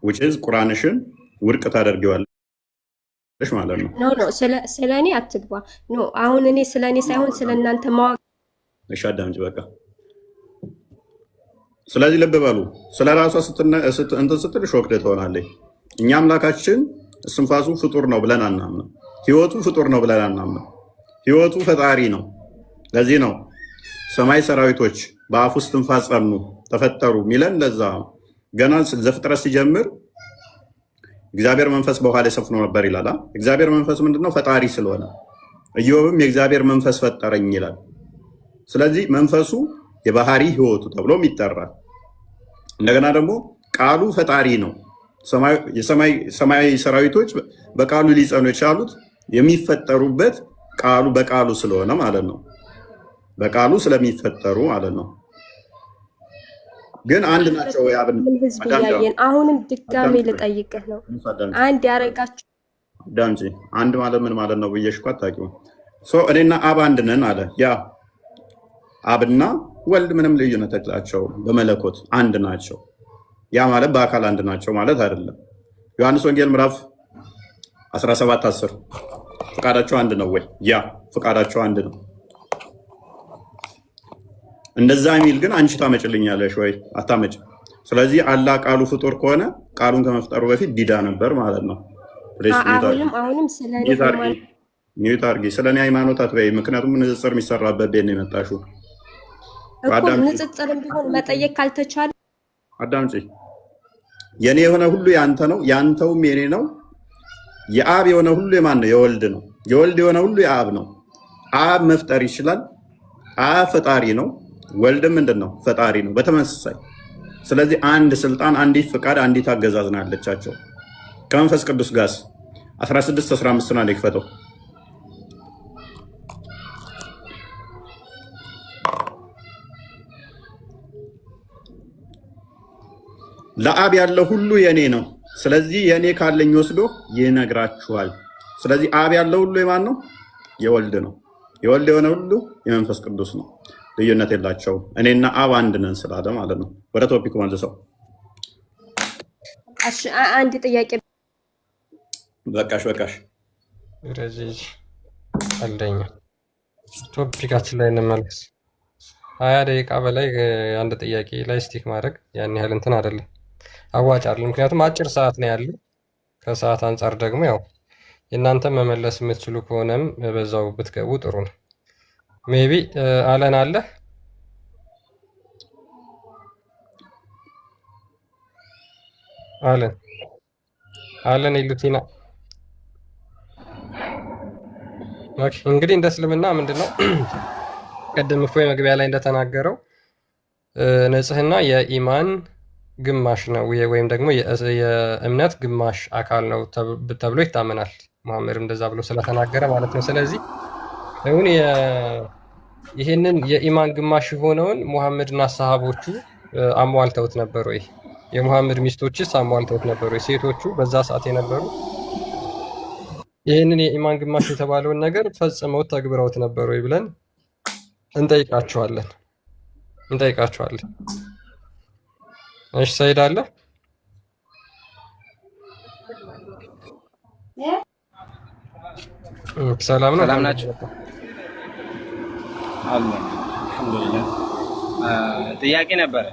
S1: ውጭዝ ቁርአንሽን ውድቅ ታደርጊዋለሽ ማለት ነው።
S6: ኖ ስለ እኔ አትግባ። ኖ አሁን እኔ ስለ እኔ ሳይሆን ስለ እናንተ ማወቅ።
S1: እሺ አዳምጪ በቃ። ስለዚህ ልብ በሉ። ስለ ራሷ እንትን ስትል ሾክድ ትሆናለች። እኛ አምላካችን እስትንፋሱ ፍጡር ነው ብለን አናምንም። ህይወቱ ፍጡር ነው ብለን አናምንም። ህይወቱ ፈጣሪ ነው። ለዚህ ነው ሰማይ ሰራዊቶች በአፍ ውስጥ ትንፋስ ጸኑ ተፈጠሩ ሚለን ለዛ ገና ዘፍጥረት ሲጀምር እግዚአብሔር መንፈስ በውሃ ላይ ሰፍኖ ነበር ይላል። እግዚአብሔር መንፈስ ምንድነው? ፈጣሪ ስለሆነ ኢዮብም የእግዚአብሔር መንፈስ ፈጠረኝ ይላል። ስለዚህ መንፈሱ የባህሪ ህይወቱ ተብሎም ይጠራል። እንደገና ደግሞ ቃሉ ፈጣሪ ነው። ሰማያዊ ሰራዊቶች በቃሉ ሊጸኑ የቻሉት የሚፈጠሩበት ቃሉ በቃሉ ስለሆነ ማለት ነው። በቃሉ ስለሚፈጠሩ ማለት ነው። ግን አንድ ናቸው።
S6: ህዝብ እያየን አሁንም ድጋሜ ልጠይቅህ ነው። አንድ ያረጋችሁ
S1: ዳምጪ አንድ ማለት ምን ማለት ነው ብዬሽ እኮ አታውቂውም። እኔና አብ አንድ ነን አለ። ያ አብና ወልድ ምንም ልዩነት የላቸውም። በመለኮት አንድ ናቸው። ያ ማለት በአካል አንድ ናቸው ማለት አይደለም። ዮሐንስ ወንጌል ምዕራፍ 17:10 ፍቃዳቸው አንድ ነው ወይ? ያ ፍቃዳቸው አንድ ነው። እንደዛ የሚል ግን አንቺ ታመጭልኛለሽ ወይ? አታመጭ። ስለዚህ አላህ ቃሉ ፍጡር ከሆነ ቃሉን ከመፍጠሩ በፊት ዲዳ ነበር ማለት ነው።
S6: አሁንም
S1: ሚዩት አድርጊ። ስለኔ ሃይማኖት አትበይ። ምክንያቱም ንጽጽር የሚሰራበት ቤት ነው የመጣሽው።
S6: ንጽጽርም ቢሆን መጠየቅ ካልተቻለ
S1: አዳምጪ። የኔ የሆነ ሁሉ ያንተ ነው፣ ያንተውም የኔ ነው። የአብ የሆነ ሁሉ የማን ነው? የወልድ ነው። የወልድ የሆነ ሁሉ የአብ ነው። አብ መፍጠር ይችላል። አብ ፈጣሪ ነው። ወልድም ምንድን ነው? ፈጣሪ ነው በተመሳሳይ። ስለዚህ አንድ ስልጣን፣ አንዲት ፍቃድ፣ አንዲት አገዛዝ ነው ያለቻቸው። ከመንፈስ ቅዱስ ጋር 16:15 ነው ይክፈተው። ለአብ ያለው ሁሉ የኔ ነው። ስለዚህ የኔ ካለኝ ወስዶ ይነግራችኋል። ስለዚህ አብ ያለው ሁሉ የማን ነው? የወልድ ነው። የወልድ የሆነ ሁሉ የመንፈስ ቅዱስ ነው። ልዩነት የላቸውም። እኔና አብ አንድ ነን ስላለ ማለት ነው። ወደ ቶፒክ መልሰው።
S6: አንድ ጥያቄ
S1: በቃሽ።
S4: ረዚህ አለኛ ቶፒካችን ላይ እንመለስ። 20 ደቂቃ በላይ አንድ ጥያቄ ላይ ስቲክ ማድረግ ያን ያህል እንትን አይደለም፣ አዋጭ አይደለም። ምክንያቱም አጭር ሰዓት ነው ያለው። ከሰዓት አንጻር ደግሞ ያው የእናንተ መመለስ የምትችሉ ከሆነም በዛው ብትገቡ ጥሩ ነው። ሜቢ አለን አለን ኢሉቲና። ኦኬ እንግዲህ እንደ እስልምና ምንድነው ቀደም እፎይ መግቢያ ላይ እንደተናገረው ንጽህና የኢማን ግማሽ ነው ወይም ደግሞ የእምነት ግማሽ አካል ነው ተብሎ ይታመናል። መሐመድ እንደዛ ብሎ ስለተናገረ ማለት ነው። ስለዚህ አሁን ይሄንን የኢማን ግማሽ የሆነውን ሙሐመድና ሰሃቦቹ አሟልተውት ነበር ወይ? የሙሐመድ ሚስቶችስ አሟልተውት ነበር ወይ? ሴቶቹ በዛ ሰዓት የነበሩ ይሄንን የኢማን ግማሽ የተባለውን ነገር ፈጽመው ተግብረውት ነበር ወይ ብለን እንጠይቃቸዋለን። እሺ ሰይድ አለ? ሰላም ነው?
S8: ሰላም ናችሁ? አልሐምዱሊላህ። ጥያቄ ነበረ።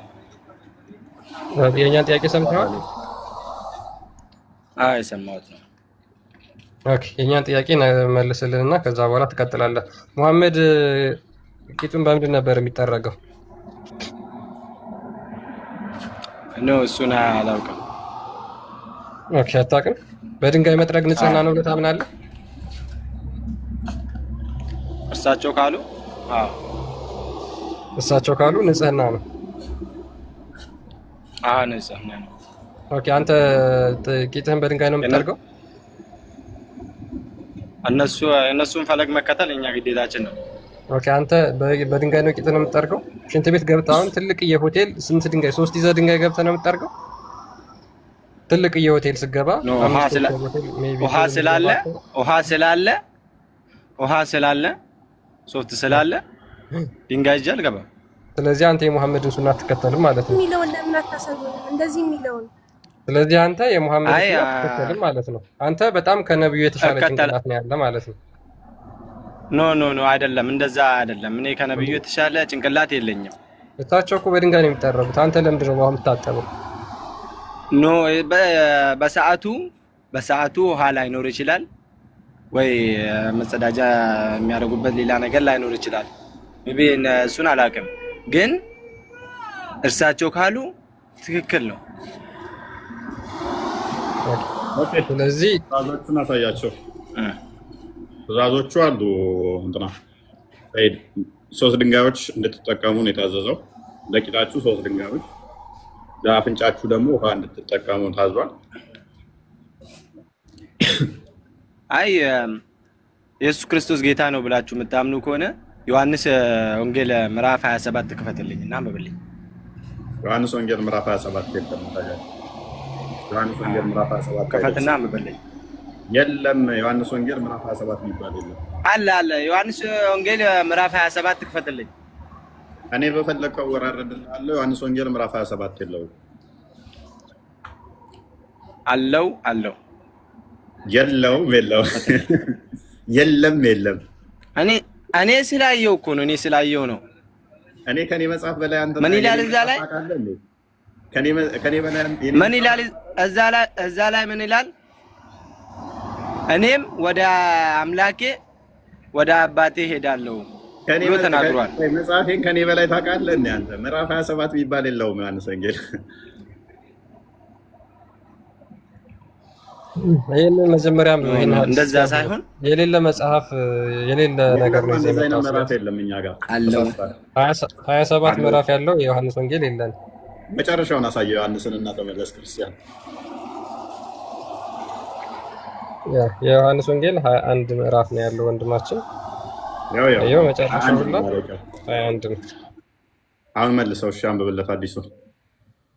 S4: የእኛን ጥያቄ ሰምተዋል?
S8: አዎ የሰማሁት ነው።
S4: ኦኬ የእኛን ጥያቄ መልስልንና ከዛ በኋላ ትቀጥላለህ። ሙሐመድ ቂጡን በምንድን ነበር የሚጠረገው?
S8: እሱን አላውቅም።
S4: ኦኬ አታውቅም? በድንጋይ መጥረግ ንጽህና ነው ብለህ ታምናለህ?
S8: እርሳቸው ካሉ
S4: እሳቸው ካሉ ንጽህና ነው።
S8: ንጽህና ነው።
S4: ኦኬ አንተ ቂጥህን በድንጋይ ነው የምትጠርገው?
S8: እነሱን ፈለግ መከተል እኛ ግዴታችን ነው።
S4: ኦኬ አንተ በድንጋይ ነው ቂጥህን የምትጠርገው? ሽንት ቤት ገብተህ አሁን ትልቅዬ ሆቴል ስንት ድንጋይ 3 ይዘህ ድንጋይ ገብተህ ነው የምትጠርገው? ትልቅዬ ሆቴል ስገባ
S8: ውሃ ስላለ ሶፍት ስላለ ድንጋይ ይዤ አልገባም።
S4: ስለዚህ አንተ የሙሐመድን ሱና አትከተልም ማለት ነው።
S6: የሚለውን ለምን አታሳየንም? እንደዚህ የሚለውን
S4: ስለዚህ አንተ የሙሐመድን ሱና አትከተልም ማለት ነው። አንተ በጣም ከነብዩ የተሻለ ጭንቅላት ነው ያለ ማለት ነው።
S8: ኖ አይደለም፣ እንደዛ አይደለም። እኔ ከነብዩ የተሻለ ጭንቅላት የለኝም።
S4: እሳቸው እኮ በድንጋይ ነው የሚጠረጉት። አንተ ለምንድን ነው ውሃ የምታጠበው?
S8: በሰዓቱ ውሃ ላይኖር ይችላል ወይ መጸዳጃ የሚያደርጉበት ሌላ ነገር ላይኖር ይችላል። እሱን አላውቅም፣ ግን እርሳቸው ካሉ ትክክል ነው።
S4: ስለዚህ
S1: ትእዛዞቹን አሳያቸው። ትእዛዞቹ አሉ እንትና 3 ድንጋዮች እንድትጠቀሙ ነው የታዘዘው። ለቂጣችሁ 3 ድንጋዮች፣ ለአፍንጫችሁ ደግሞ ውሃ እንድትጠቀሙ ታዟል።
S8: አይ ኢየሱስ ክርስቶስ ጌታ ነው ብላችሁ የምታምኑ ከሆነ ዮሐንስ ወንጌል ምዕራፍ 27 ክፈትልኝ እና አንብብልኝ።
S1: ዮሐንስ ወንጌል ምዕራፍ 27 የለም። ዮሐንስ ወንጌል ምዕራፍ 27
S8: ክፈትና አንብብልኝ።
S1: የለም ዮሐንስ ወንጌል ምዕራፍ 27 የሚባል የለም።
S8: አለ ዮሐንስ ወንጌል ምዕራፍ 27 ክፈትልኝ።
S1: እኔ በፈለከው ወራረድልሃለሁ። ዮሐንስ ወንጌል ምዕራፍ 27 የለውም።
S8: አለው
S1: የለውም የለም።
S8: እኔ ስላየው እኮ ነው። እኔ ስላየው ነው።
S1: እኔ ከኔ መጽሐፍ በላይ አንተ
S8: ምን ይላል እዛ ላይ?
S1: ከኔ በላይ
S8: ምን ይላል እዛ ላይ? ምን ይላል? እኔም ወደ አምላኬ ወደ አባቴ ሄዳለሁ ብሎ ተናግሯል።
S1: መጽሐፌን ከኔ በላይ ታውቃለህ እንዴ አንተ? ምዕራፍ 27 የሚባል የለውም ዮሐንስ ወንጌል።
S4: ይሄንን መጀመሪያ
S8: እንደዛ ሳይሆን
S4: የሌለ መጽሐፍ የሌለ ነገር ነው።
S1: እንደዛ አይነት ምዕራፍ የለም እኛ ጋር።
S4: 27 ምዕራፍ ያለው የዮሐንስ ወንጌል የለን።
S1: መጨረሻውን አሳየው ዮሐንስን እና ተመለስ ክርስቲያን።
S4: የዮሐንስ ወንጌል 21 ምዕራፍ ነው ያለው ወንድማችን። ያው መጨረሻው ሁላ 21 ነው።
S1: አሁን መልሰው እሺ፣ አንብብለት አዲሱ።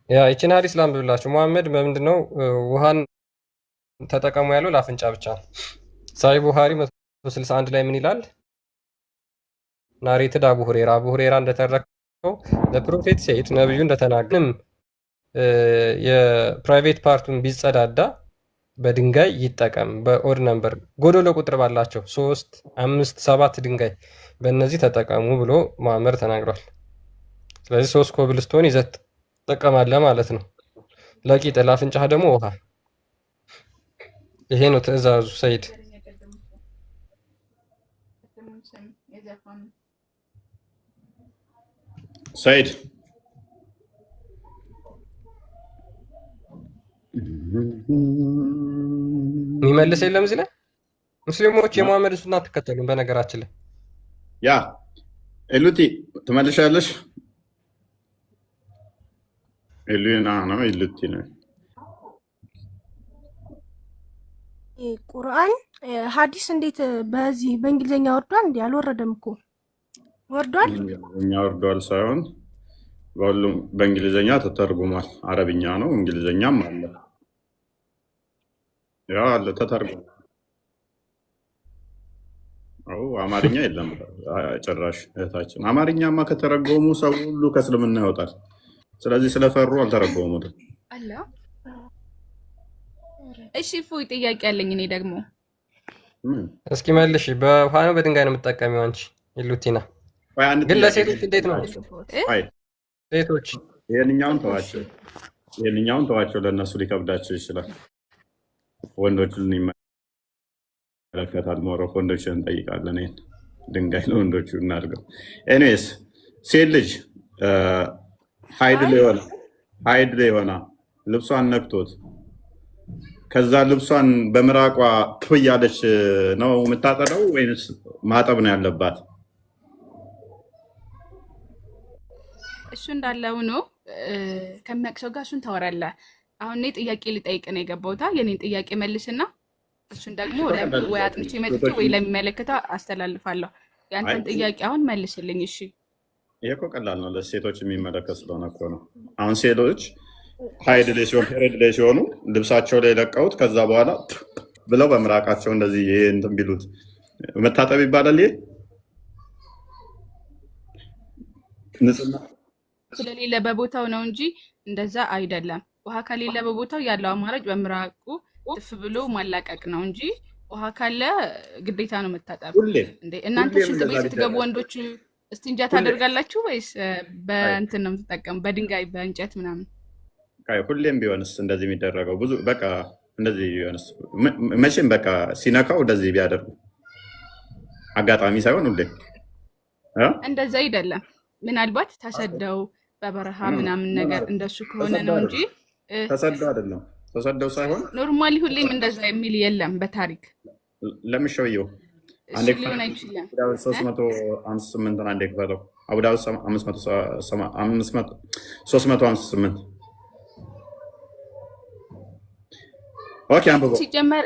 S4: ይቺን ሐዲስ ላንብብላችሁ። መሐመድ በምንድነው ውሃን ተጠቀሙ ያለው? ለአፍንጫ ብቻ ነው። ሳሂህ ቡኻሪ 161 ላይ ምን ይላል? ናሬትድ አቡ ሁሬራ እንደተረከው ለፕሮፌት ሴት ነብዩ እንደተናገረም የፕራይቬት ፓርቱን ቢጸዳዳ በድንጋይ ይጠቀም። በኦድ ነምበር ጎዶሎ ቁጥር ባላቸው 3፣ 5፣ 7 ድንጋይ በእነዚህ ተጠቀሙ ብሎ መሐመድ ተናግሯል። ስለዚህ 3 ኮብልስቶን ይዘህ ትጠቀማለህ ማለት ነው። ለቂጥ ለአፍንጫህ ደግሞ ውሃ። ይሄ ነው ትዕዛዙ። ሰይድ የሚመልስ የለም እዚህ ላይ። ሙስሊሞች የሙሐመድ ሱና አትከተሉም በነገራችን ላይ።
S1: ያ ኤሉቲ ትመልሻለሽ? ኤሉና ነው ኤሉቲ ነው።
S9: ቁርአን ሐዲስ እንዴት በዚህ በእንግሊዘኛ ወርዷል? እንዴ አልወረደም እኮ ወርዷል።
S1: እኛ ወርዷል ሳይሆን በሁሉም በእንግሊዘኛ ተተርጉሟል። አረብኛ ነው እንግሊዘኛም አለ። ያ አለ ተተርጉሟል። አማርኛ የለም ጭራሽ። እህታችን አማርኛማ ከተረጎሙ ሰው ሁሉ ከእስልምና ይወጣል። ስለዚህ ስለፈሩ አልተረጎሙትም።
S7: አላ እሺ፣ ፎይ ጥያቄ ያለኝ እኔ ደግሞ።
S4: እስኪ መልሽ። በውሃ ነው በድንጋይ ነው የምትጠቀሚው አንቺ ኢሉቲና? ግን ለሴቶች እንዴት ነው? ሴቶች
S1: ይሄንኛውን ተዋቸው፣ ለእነሱ ሊከብዳቸው ይችላል። ወንዶቹን ይመለከታል። ሞሮፍ ወንዶችን እንጠይቃለን። ይሄን ድንጋይ ለወንዶቹ እናድርገው። ኤኒዌይስ ሴት ልጅ ሀይድ ላይ ሆና ልብሷን ነክቶት ከዛ ልብሷን በምራቋ ትያለች ነው የምታጠረው ወይንስ ማጠብ ነው ያለባት?
S7: እሱ እንዳለው ነው። ከሚያቅሰው ጋር እሱን ታወራለህ። አሁን እኔ ጥያቄ ልጠይቅ ነው የገባሁት። የኔን ጥያቄ መልስና እሱን ደግሞ ወይ አጥንቼ መጥቼ ወይ ለሚመለከተው አስተላልፋለሁ። ያንተን ጥያቄ አሁን መልስልኝ። እሺ፣
S1: ይሄ እኮ ቀላል ነው። ለሴቶች የሚመለከት ስለሆነ እኮ ነው። አሁን ሴቶች ሀይድ ላይ ሲሆን ፔሬድ ላይ ሲሆኑ ልብሳቸው ላይ ለቀውት ከዛ በኋላ ብለው በምራቃቸው እንደዚህ እንትን ቢሉት መታጠብ ይባላል። ይሄ ንጽህና
S7: ስለሌለ በቦታው ነው እንጂ እንደዛ አይደለም። ውሃ ከሌለ በቦታው ያለው አማራጭ በምራቁ ትፍ ብሎ ማላቀቅ ነው እንጂ ውሃ ካለ ግዴታ ነው መታጠብ። እንዴ እናንተ ሽንት ቤት ስትገቡ ወንዶች እስቲንጃ ታደርጋላችሁ ወይስ በእንትን ነው የምትጠቀሙ? በድንጋይ በእንጨት ምናምን?
S1: ሁሌም ቢሆንስ እንደዚህ የሚደረገው ብዙ በቃ እንደዚህ ቢሆንስ መቼም በቃ ሲነካው እንደዚህ ቢያደርጉ አጋጣሚ ሳይሆን ሁሌም
S7: እንደዛ አይደለም። ምናልባት ተሰደው በበረሃ ምናምን ነገር እንደሱ ከሆነ ነው እንጂ
S1: ተሰደው አይደለም። ተሰደው ሳይሆን
S7: ኖርማሊ ሁሌም እንደዛ የሚል የለም በታሪክ
S1: ለምሸውየው አንዴ
S7: ሊሆን አይችልም።
S1: 358 አንዴ ክፈለው። አቡ ዳውድ 358 ኦኬ። አንብበው።
S7: ሲጀመር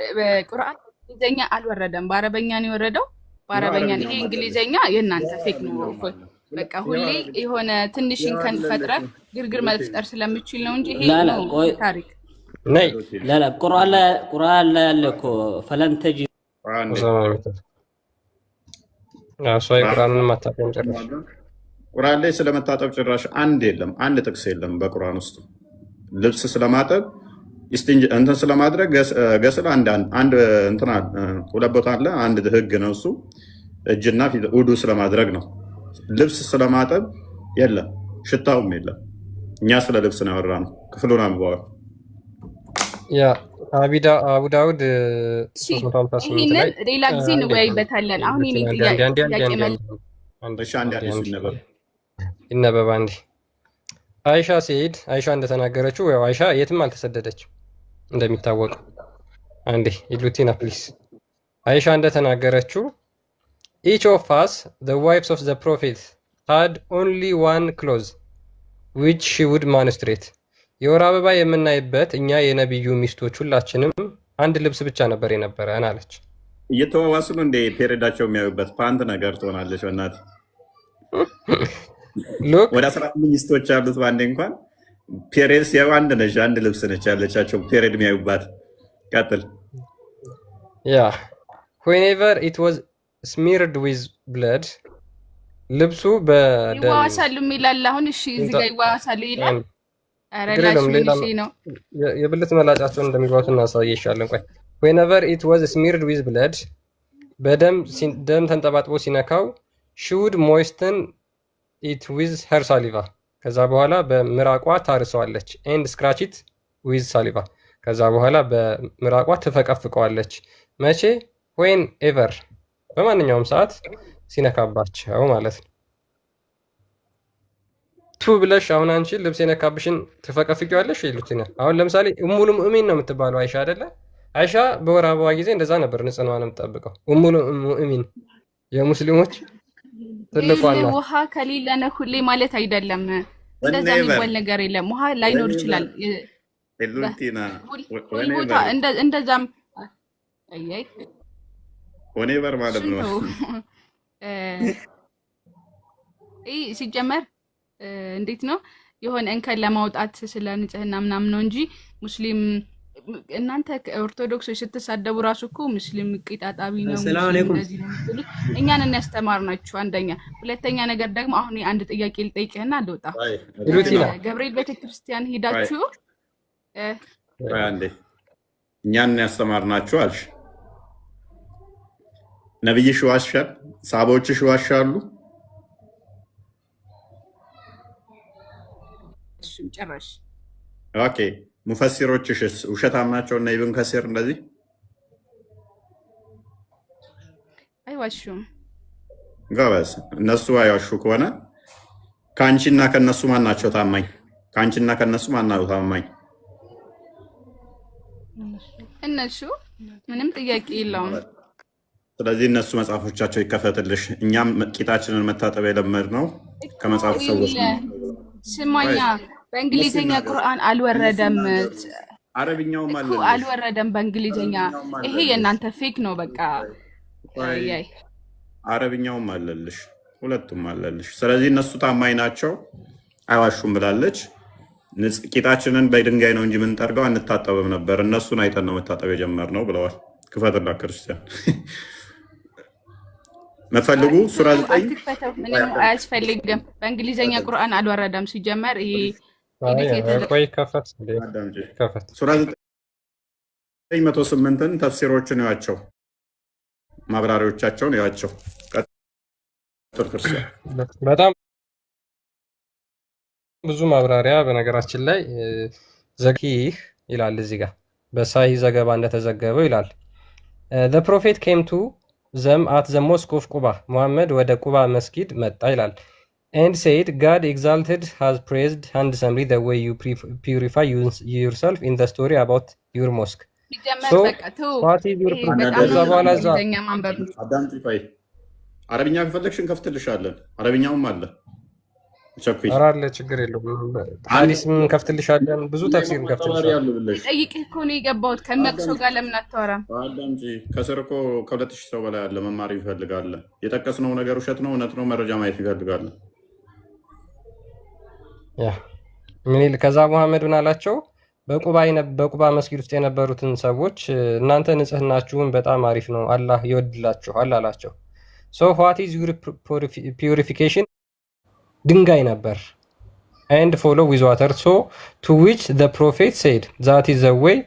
S7: ቁርአን እንግሊዘኛ አልወረደም፣ በአረበኛ ነው የወረደው። በአረበኛ ይሄ እንግሊዘኛ የእናንተ ፌክ ነው። በቃ ሁሌ የሆነ ትንሽ እንከን ፈጥረህ ግርግር መፍጠር ስለምችል ነው እንጂ ይሄ ነው ታሪክ
S4: ነይ
S3: ላላ ቁርአን ላይ ያለ እኮ ፈለን ተጂ
S4: አሷይ ቁርአንን ማታቀም ጭራሽ
S1: ቁርአን ላይ ስለመታጠብ ጭራሽ አንድ የለም፣ አንድ ጥቅስ የለም በቁርአን ውስጥ። ልብስ ስለማጠብ እንትን ስለማድረግ ገስል አንድ እንትን ሁለት ቦታ አለ። አንድ ህግ ነው እሱ፣ እጅና ፊት ውዱ ስለማድረግ ነው። ልብስ ስለማጠብ የለም፣ ሽታውም የለም። እኛ ስለ ልብስ ነው ያወራነው። ክፍሉን አንብበዋል።
S4: ያ አቡ ዳውድ 358 ላይ
S7: ይህንን ሌላ ጊዜ እንወያይበታለን። አሁን ይሄ ጥያቄ
S4: ይነበብ አንዴ። አይሻ ሲሄድ አይሻ እንደተናገረችው ያው አይሻ የትም አልተሰደደችም እንደሚታወቀው። አንዴ ኢሉቲና ፕሊስ። አይሻ እንደተናገረችው each of us the wives of the prophet had only one clothes which she would menstruate የወር አበባ የምናይበት እኛ የነብዩ ሚስቶች ሁላችንም አንድ ልብስ ብቻ ነበር የነበረን አለች።
S1: እየተዋዋሱ ነው እንደ ፔሬዳቸው የሚያዩበት ፓንት ነገር ትሆናለች። በእናትህ ወደ 15 ሚስቶች ያሉት በአንዴ እንኳን ፔሬድ ሲያዩ አንድ ነች፣ አንድ ልብስ ነች ያለቻቸው ፔሬድ የሚያዩባት። ቀጥል።
S4: ያ whenever it was smeared with blood ልብሱ በደም
S7: ይዋሳሉ ይላል። አሁን እሺ እዚህ ጋር ይዋሳሉ ይላል።
S4: የብልት መላጫቸውን እንደሚባሉት እናሳየሻለን። ቆይ whenever it was smeared with blood በደም ተንጠባጥቦ ሲነካው she would moisten it with her saliva ከዛ በኋላ በምራቋ ታርሰዋለች። and scratch it with saliva ከዛ በኋላ በምራቋ ትፈቀፍቀዋለች። መቼ? whenever በማንኛውም ሰዓት ሲነካባቸው ማለት ነው። ቱ ብለሽ አሁን አንቺ ልብስ የነካብሽን ትፈቀፍቂዋለሽ ይሉትና አሁን ለምሳሌ ኡሙል ሙእሚን ነው የምትባለው አይሻ አይደለ? አይሻ በወር አበባ ጊዜ እንደዛ ነበር ንጽህናዋን የምትጠብቀው። ኡሙል ሙእሚን የሙስሊሞች ትልቋ ናት።
S7: ውሃ ከሌለ ነው ሁሌ ማለት አይደለም። እንደዛ የሚባል ነገር የለም። ውሃ ላይኖር ይችላል። ቦታ እንደዛም አይ
S1: ኦኔቨር ማለት ነው።
S7: ሲጀመር እንዴት ነው የሆነ እንከን ለማውጣት ስለ ንጽህና ምናምን ነው እንጂ ሙስሊም እናንተ ኦርቶዶክሶች ስትሳደቡ ራሱ እኮ ሙስሊም ቂጣጣቢ ነው እንደዚህ ነው የምትሉት። እኛን እናስተማርናችሁ አንደኛ። ሁለተኛ ነገር ደግሞ አሁን አንድ ጥያቄ ልጠይቅህና ልወጣ። ገብርኤል ቤተክርስቲያን ሄዳችሁ
S1: አንዴ እኛን እናስተማርናችሁ አልሽ። ነብይሽ ዋሻል፣ ሳቦችሽ ዋሻሉ።
S7: እሱም ጨረሽ።
S1: ኦኬ ሙፈሲሮችሽስ ውሸታም ናቸው? እና ኢብን ከሲር እንደዚህ
S7: አይዋሹም።
S1: ጋበዝ እነሱ አይዋሹ ከሆነ ከአንቺና ከነሱ ማን ናቸው ታማኝ? ከአንቺና ከነሱ ማን ነው ታማኝ?
S7: እነሱ ምንም ጥያቄ የለውም።
S1: ስለዚህ እነሱ መጽሐፎቻቸው ይከፈትልሽ። እኛም ቂጣችንን መታጠብ የለመድነው ከመጽሐፍ ሰዎች ነው።
S7: ስማኛ በእንግሊዘኛ ቁርአን አልወረደም፣
S1: አረብኛውም
S7: አልወረደም በእንግሊዘኛ። ይሄ የእናንተ ፌክ ነው። በቃ
S1: አረብኛውም አለልሽ፣ ሁለቱም አለልሽ። ስለዚህ እነሱ ታማኝ ናቸው፣ አይዋሹም ብላለች። ቂጣችንን በድንጋይ ነው እንጂ የምንጠርገው አንታጠብም ነበር፣ እነሱን አይተን ነው መታጠብ የጀመርነው ብለዋል። ክፈትላ ክርስቲያን መፈልጉ ሱራ 9
S7: ምንም አያስፈልግም። በእንግሊዘኛ ቁርአን አልወረደም ሲጀመር። ይሄ
S1: ሱራ 908ን ተፍሲሮችን ያቸው ማብራሪዎቻቸውን ያቸው።
S4: በጣም ብዙ ማብራሪያ በነገራችን ላይ ዘኪህ ይላል እዚህ ጋር በሳሂህ ዘገባ እንደተዘገበው ይላል the prophet came to them at the mosque of Quba. ሙሐመድ ወደ ቁባ መስጊድ መጣ ይላል። and said, God exalted has praised handsomely the way you purify yourself in the story about your mosque. So what is your ከዛ በኋላ እዛ
S1: አዳምጪ ቆይ አረብኛ ከፈለግሽ እንከፍትልሻለን አረብኛውም አለ ቸኩይ
S4: ኧረ አለ ችግር የለውም ሐዲስም እንከፍትልሻለን ብዙ ተፍሲር እንከፍትልሻለን
S7: ጠይቅህ እኮ ነው የገባሁት ከሚያውቅ ጋር ለምን አታወራም
S1: አዳምጪ ከስር እኮ ከ2000 ሰው በላይ አለ መማር ይፈልጋል የጠቀስነው ነገር ውሸት ነው እውነት ነው መረጃ ማየት ይፈልጋል
S4: ያ ምን ከዛ መሐመድ ምን አላቸው በቁባ መስጊድ ውስጥ የነበሩትን ሰዎች እናንተ ንጽህናችሁን በጣም አሪፍ ነው አላህ ይወድላችኋል አላቸው so what is your purification ድንጋይ ነበር and follow with water so to which the prophet said that is the way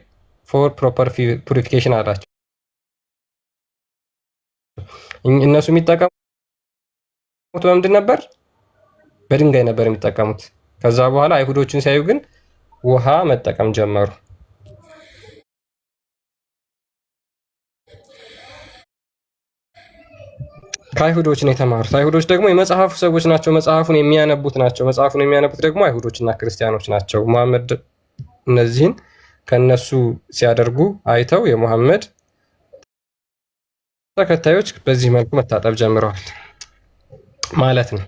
S4: for proper purification አላቸው እነሱ የሚጠቀሙት በምንድን ነበር በድንጋይ ነበር የሚጠቀሙት ከዛ በኋላ አይሁዶችን ሲያዩ ግን ውሃ መጠቀም ጀመሩ ከአይሁዶች ነው የተማሩት አይሁዶች ደግሞ የመጽሐፉ ሰዎች ናቸው መጽሐፉን የሚያነቡት ናቸው መጽሐፉን የሚያነቡት ደግሞ አይሁዶችና ክርስቲያኖች ናቸው መሐመድ እነዚህን ከነሱ ሲያደርጉ አይተው የመሐመድ ተከታዮች በዚህ መልኩ መታጠብ ጀምረዋል ማለት ነው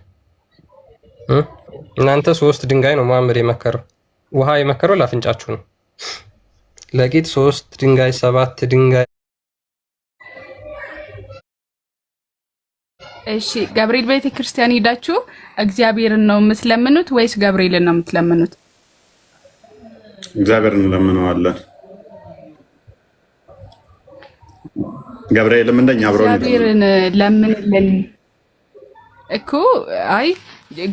S4: እናንተ 3 ድንጋይ ነው መሐመድ የመከረው ውሃ የመከረው ላፍንጫችሁ ነው ለቂት 3 ድንጋይ 7 ድንጋይ
S7: እሺ ገብርኤል ቤተክርስቲያን ሄዳችሁ እግዚአብሔርን ነው የምትለምኑት ወይስ ገብርኤልን ነው የምትለምኑት
S1: እግዚአብሔርን እንለምነዋለን ገብርኤልም እንደኛ አብረው
S7: እግዚአብሔርን ለምንልን እኮ አይ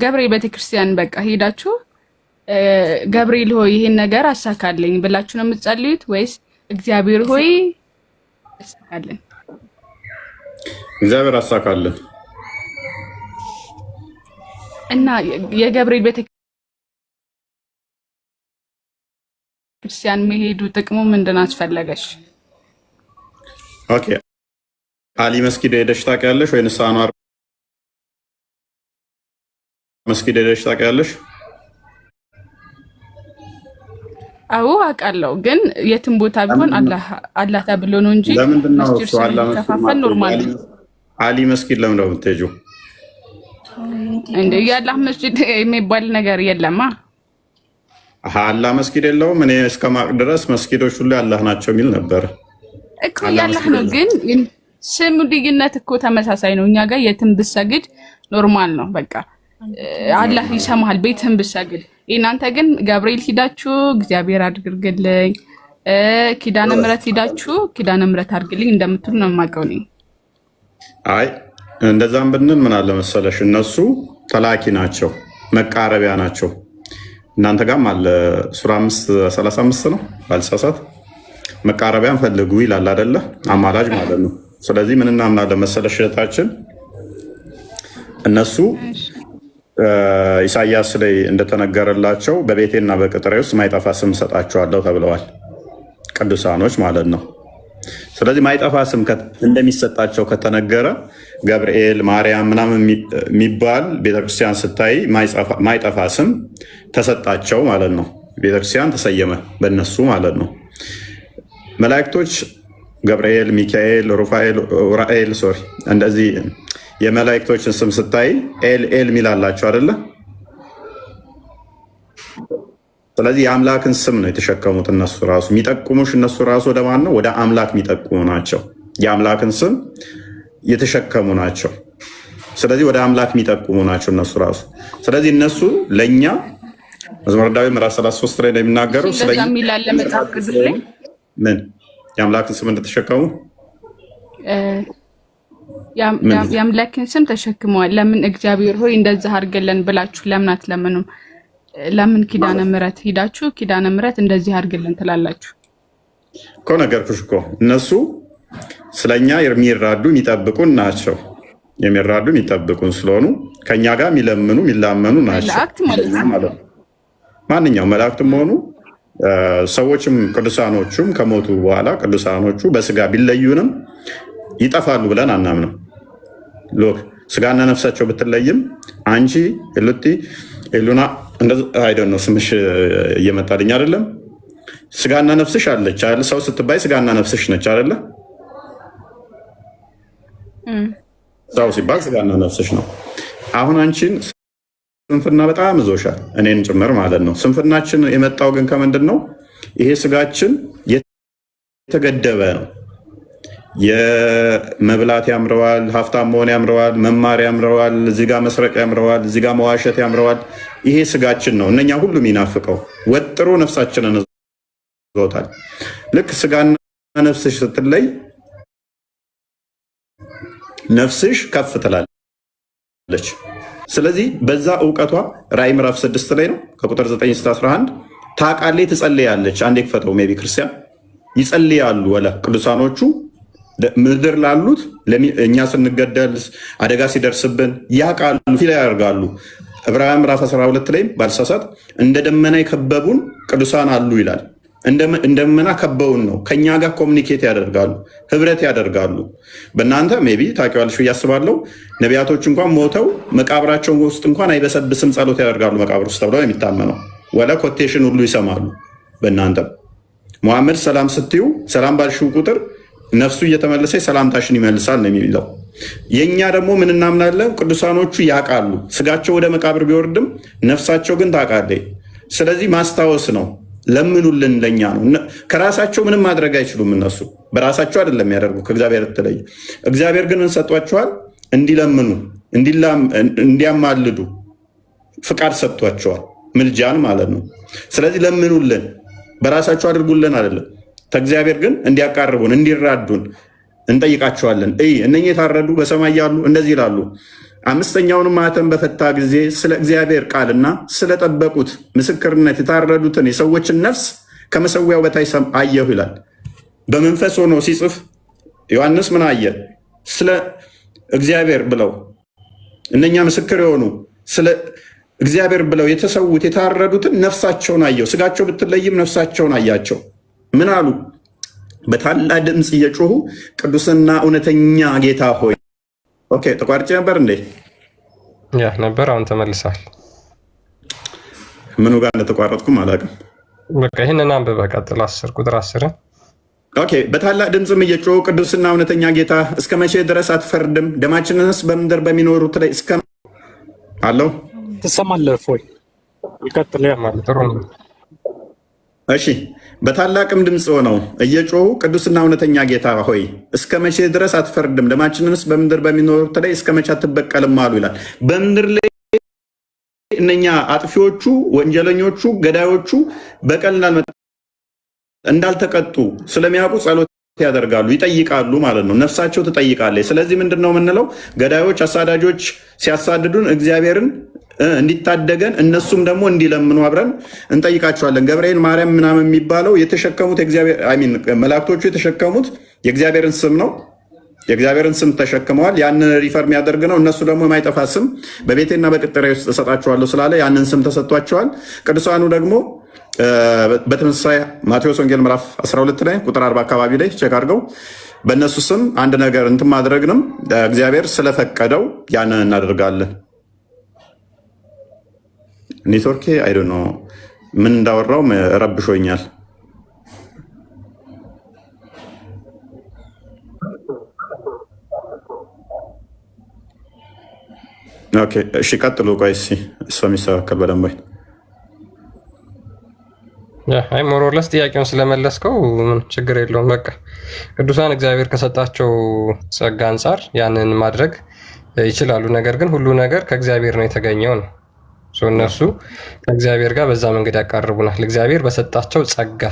S7: ገብርኤል ቤተክርስቲያን በቃ ሄዳችሁ ገብርኤል ሆይ ይሄን ነገር አሳካልኝ ብላችሁ ነው የምትጸልዩት ወይስ እግዚአብሔር ሆይ አሳካልን
S1: እግዚአብሔር አሳካልን
S7: እና የገብርኤል ቤተክርስቲያን መሄዱ ጥቅሙ ምንድን አስፈለገሽ
S1: ኦኬ አሊ መስጊድ ሄደሽ ታውቂያለሽ ወይስ አንዋር መስጊድ ሄደሽ ታውቂያለሽ
S7: አዎ አውቃለሁ ግን የትም ቦታ ቢሆን አላህ ተብሎ ነው እንጂ መስጊድ ስለተከፋፈል ኖርማል
S1: አሊ መስጊድ ለምን ነው የምትሄጂው
S7: እንዴ ያላህ መስጊድ የሚባል ነገር የለማ
S1: አላህ መስጊድ የለውም እኔ እስከማቅ ድረስ መስጊዶች ሁሉ አላህ ናቸው የሚል ነበር
S7: እኮ ያላህ ነው ግን ስሙ ልዩነት እኮ ተመሳሳይ ነው እኛ ጋር የትም ብሰግድ ኖርማል ነው በቃ አላህ ይሰማሃል ቤትህም ብሰግድ እናንተ ግን ገብርኤል ሂዳችሁ እግዚአብሔር አድርግልኝ ኪዳነ ምሕረት ሂዳችሁ ኪዳነ ምሕረት አድርግልኝ እንደምትሉ ነው የማውቀው ነኝ
S1: አይ እንደዛም ብንል ምን አለ መሰለሽ እነሱ ተላኪ ናቸው መቃረቢያ ናቸው እናንተ ጋርም አለ ሱራ 5:35 ነው ባልሳሳት መቃረቢያን ፈልጉ ይላል አይደለ አማላጅ ማለት ነው ስለዚህ ምን እናምናለን መሰለሽ እህታችን እነሱ ኢሳይያስ ላይ እንደተነገረላቸው በቤቴና በቅጥሬ ውስጥ ማይጠፋ ስም ሰጣቸዋለሁ ተብለዋል ቅዱሳኖች ማለት ነው ስለዚህ ማይጠፋ ስም እንደሚሰጣቸው ከተነገረ ገብርኤል ማርያም ምናምን የሚባል ቤተክርስቲያን ስታይ ማይጠፋ ስም ተሰጣቸው ማለት ነው ቤተክርስቲያን ተሰየመ በእነሱ ማለት ነው መላእክቶች ገብርኤል ሚካኤል ኡራኤል እንደዚህ የመላእክቶችን ስም ስታይ ኤል ሚላላቸው አይደለ ስለዚህ የአምላክን ስም ነው የተሸከሙት እነሱ ራሱ የሚጠቁሙሽ እነሱ ራሱ ወደ ማን ነው ወደ አምላክ የሚጠቁሙ ናቸው የአምላክን ስም የተሸከሙ ናቸው ስለዚህ ወደ አምላክ የሚጠቁሙ ናቸው እነሱ ራሱ ስለዚህ እነሱ ለኛ መዝሙረ ዳዊት ምዕራፍ 33 ላይ እንደሚናገረው ስለኛ ሚላለ መጽሐፍ ቅዱስ ላይ ምን የአምላክን ስም እንደተሸከሙ
S7: የአምላክን ስም ተሸክመዋል ለምን እግዚአብሔር ሆይ እንደዛ አድርገለን ብላችሁ ለምን አትለምኑም ለምን ኪዳነ ምሕረት ሂዳችሁ ኪዳነ ምሕረት እንደዚህ አድርገለን ትላላችሁ
S1: እኮ ነገርኩሽ እኮ እነሱ ስለኛ የሚራዱ የሚጠብቁን ናቸው የሚራዱ የሚጠብቁን ስለሆኑ ከኛ ጋር የሚለምኑ የሚላመኑ ናቸው ማንኛውም መላእክትም ሆኑ ሰዎችም ቅዱሳኖቹም ከሞቱ በኋላ ቅዱሳኖቹ በስጋ ቢለዩንም ይጠፋሉ ብለን አናምንም። ሎክ ስጋና ነፍሳቸው ብትለይም አንቺ ሉቲ ሉና አይደን ነው ስምሽ እየመጣልኝ አይደለም። ስጋና ነፍስሽ አለች አይደል? ሰው ስትባይ ስጋና ነፍስሽ ነች አይደለ? ሰው ሲባል ስጋና ነፍስሽ ነው። አሁን አንቺን ስንፍና በጣም ይዞሻል፣ እኔን ጭምር ማለት ነው። ስንፍናችን የመጣው ግን ከምንድን ነው? ይሄ ስጋችን የተገደበ ነው። የመብላት ያምረዋል፣ ሀብታም መሆን ያምረዋል፣ መማር ያምረዋል፣ እዚጋ መስረቅ ያምረዋል፣ እዚጋ መዋሸት ያምረዋል። ይሄ ስጋችን ነው እነኛ ሁሉ የሚናፍቀው ወጥሮ ነፍሳችንን ይዞታል። ልክ ስጋና ነፍስሽ ስትለይ ነፍስሽ ከፍ ትላለች። ስለዚህ በዛ እውቀቷ ራዕይ ምዕራፍ 6 ላይ ነው ከቁጥር 9 እስከ 11 ታውቃለች፣ ትጸልያለች። አንዴ ክፈተው ሜቢ ክርስቲያን ይጸልያሉ ወለ ቅዱሳኖቹ ምድር ላሉት እኛ ስንገደል አደጋ ሲደርስብን ያውቃሉ፣ ፊል ያደርጋሉ። ዕብራውያን ምዕራፍ 12 ላይ ባልሳሳት እንደ ደመና የከበቡን ቅዱሳን አሉ ይላል። እንደ ደመና ከበውን ነው ከኛ ጋር ኮሚኒኬት ያደርጋሉ፣ ህብረት ያደርጋሉ። በእናንተ ሜቢ ታውቂዋለሽ ብዬ አስባለሁ። ነቢያቶች እንኳን ሞተው መቃብራቸው ውስጥ እንኳን አይበሰብስም ጸሎት ያደርጋሉ መቃብር ውስጥ ተብለው የሚታመነው ወለ ኮቴሽን ሁሉ ይሰማሉ። በእናንተም ሙሐመድ ሰላም ስትዩ ሰላም ባልሽው ቁጥር ነፍሱ እየተመለሰች ሰላምታሽን ይመልሳል ነው የሚለው። የእኛ ደግሞ ምን እናምናለን? ቅዱሳኖቹ ያውቃሉ። ስጋቸው ወደ መቃብር ቢወርድም ነፍሳቸው ግን ታውቃለች። ስለዚህ ማስታወስ ነው። ለምኑልን ለኛ ነው። ከራሳቸው ምንም ማድረግ አይችሉም። እነሱ በራሳቸው አይደለም የሚያደርጉ ከእግዚአብሔር ተለየ። እግዚአብሔር ግን እንሰጧቸዋል እንዲለምኑ፣ እንዲያማልዱ ፍቃድ ሰጥቷቸዋል። ምልጃን ማለት ነው። ስለዚህ ለምኑልን፣ በራሳቸው አድርጉልን አይደለም። ከእግዚአብሔር ግን እንዲያቃርቡን እንዲራዱን እንጠይቃቸዋለን። እነኚህ የታረዱ በሰማይ ያሉ እንደዚህ ይላሉ፣ አምስተኛውንም ማኅተም በፈታ ጊዜ ስለ እግዚአብሔር ቃልና ስለጠበቁት ምስክርነት የታረዱትን የሰዎችን ነፍስ ከመሰዊያው በታች አየሁ ይላል። በመንፈስ ሆኖ ሲጽፍ ዮሐንስ ምን አየ? ስለ እግዚአብሔር ብለው እነኛ ምስክር የሆኑ ስለ እግዚአብሔር ብለው የተሰዉት የታረዱትን ነፍሳቸውን አየው። ስጋቸው ብትለይም ነፍሳቸውን አያቸው። ምን አሉ? በታላቅ ድምፅ እየጮሁ ቅዱስና እውነተኛ ጌታ ሆይ። ኦኬ ተቋርጬ ነበር እንዴ?
S4: ያ ነበር። አሁን ተመልሳል።
S1: ምኑ ጋር እንደተቋረጥኩም አላውቅም።
S4: በቃ ይህንን አንብበህ ቀጥል። ቁጥር 10
S1: ኦኬ። በታላቅ ድምፅም እየጮሁ ቅዱስና እውነተኛ ጌታ እስከ መቼ ድረስ አትፈርድም? ደማችንንስ በምድር በሚኖሩት ላይ እስከ አለው
S10: ትሰማለህ ወይ? ይቀጥል። ያ ማለት ጥሩ ነው።
S1: እሺ በታላቅም ድምፅ ሆነው እየጮሁ ቅዱስና እውነተኛ ጌታ ሆይ እስከ መቼ ድረስ አትፈርድም? ደማችንንስ በምድር በሚኖሩት ላይ እስከ መቼ አትበቀልም አሉ ይላል። በምድር ላይ እነኛ አጥፊዎቹ፣ ወንጀለኞቹ፣ ገዳዮቹ በቀል እንዳልተቀጡ ስለሚያውቁ ጸሎት ያደርጋሉ፣ ይጠይቃሉ ማለት ነው። ነፍሳቸው ትጠይቃለች። ስለዚህ ምንድን ነው የምንለው? ገዳዮች፣ አሳዳጆች ሲያሳድዱን እግዚአብሔርን እንዲታደገን እነሱም ደግሞ እንዲለምኑ አብረን እንጠይቃቸዋለን። ገብርኤል፣ ማርያም ምናምን የሚባለው የተሸከሙት መላእክቶቹ የተሸከሙት የእግዚአብሔርን ስም ነው። የእግዚአብሔርን ስም ተሸክመዋል። ያንን ሪፈር የሚያደርግ ነው። እነሱ ደግሞ የማይጠፋ ስም በቤቴና በቅጥሬ ውስጥ እሰጣቸዋለሁ ስላለ ያንን ስም ተሰጥቷቸዋል። ቅዱሳኑ ደግሞ በተመሳሳይ ማቴዎስ ወንጌል ምዕራፍ 12 ላይ ቁጥር 40 አካባቢ ላይ ቼክ አድርገው በእነሱ ስም አንድ ነገር እንትን ማድረግንም እግዚአብሔር ስለፈቀደው ያንን እናደርጋለን። ኔትወርኬ አይ ዶንት ኖ ምን እንዳወራው ረብሾኛል። ኦኬ እሺ ቀጥሉ። ቆይ እሱ የሚስተካከል በደንብ
S4: አይ ሞሮለስ ጥያቄውን ስለመለስከው ምን ችግር የለውም። በቃ ቅዱሳን እግዚአብሔር ከሰጣቸው ጸጋ አንጻር ያንን ማድረግ ይችላሉ። ነገር ግን ሁሉ ነገር ከእግዚአብሔር ነው የተገኘው ነው። እነሱ ከእግዚአብሔር ጋር በዛ መንገድ ያቃርቡናል። እግዚአብሔር በሰጣቸው ጸጋ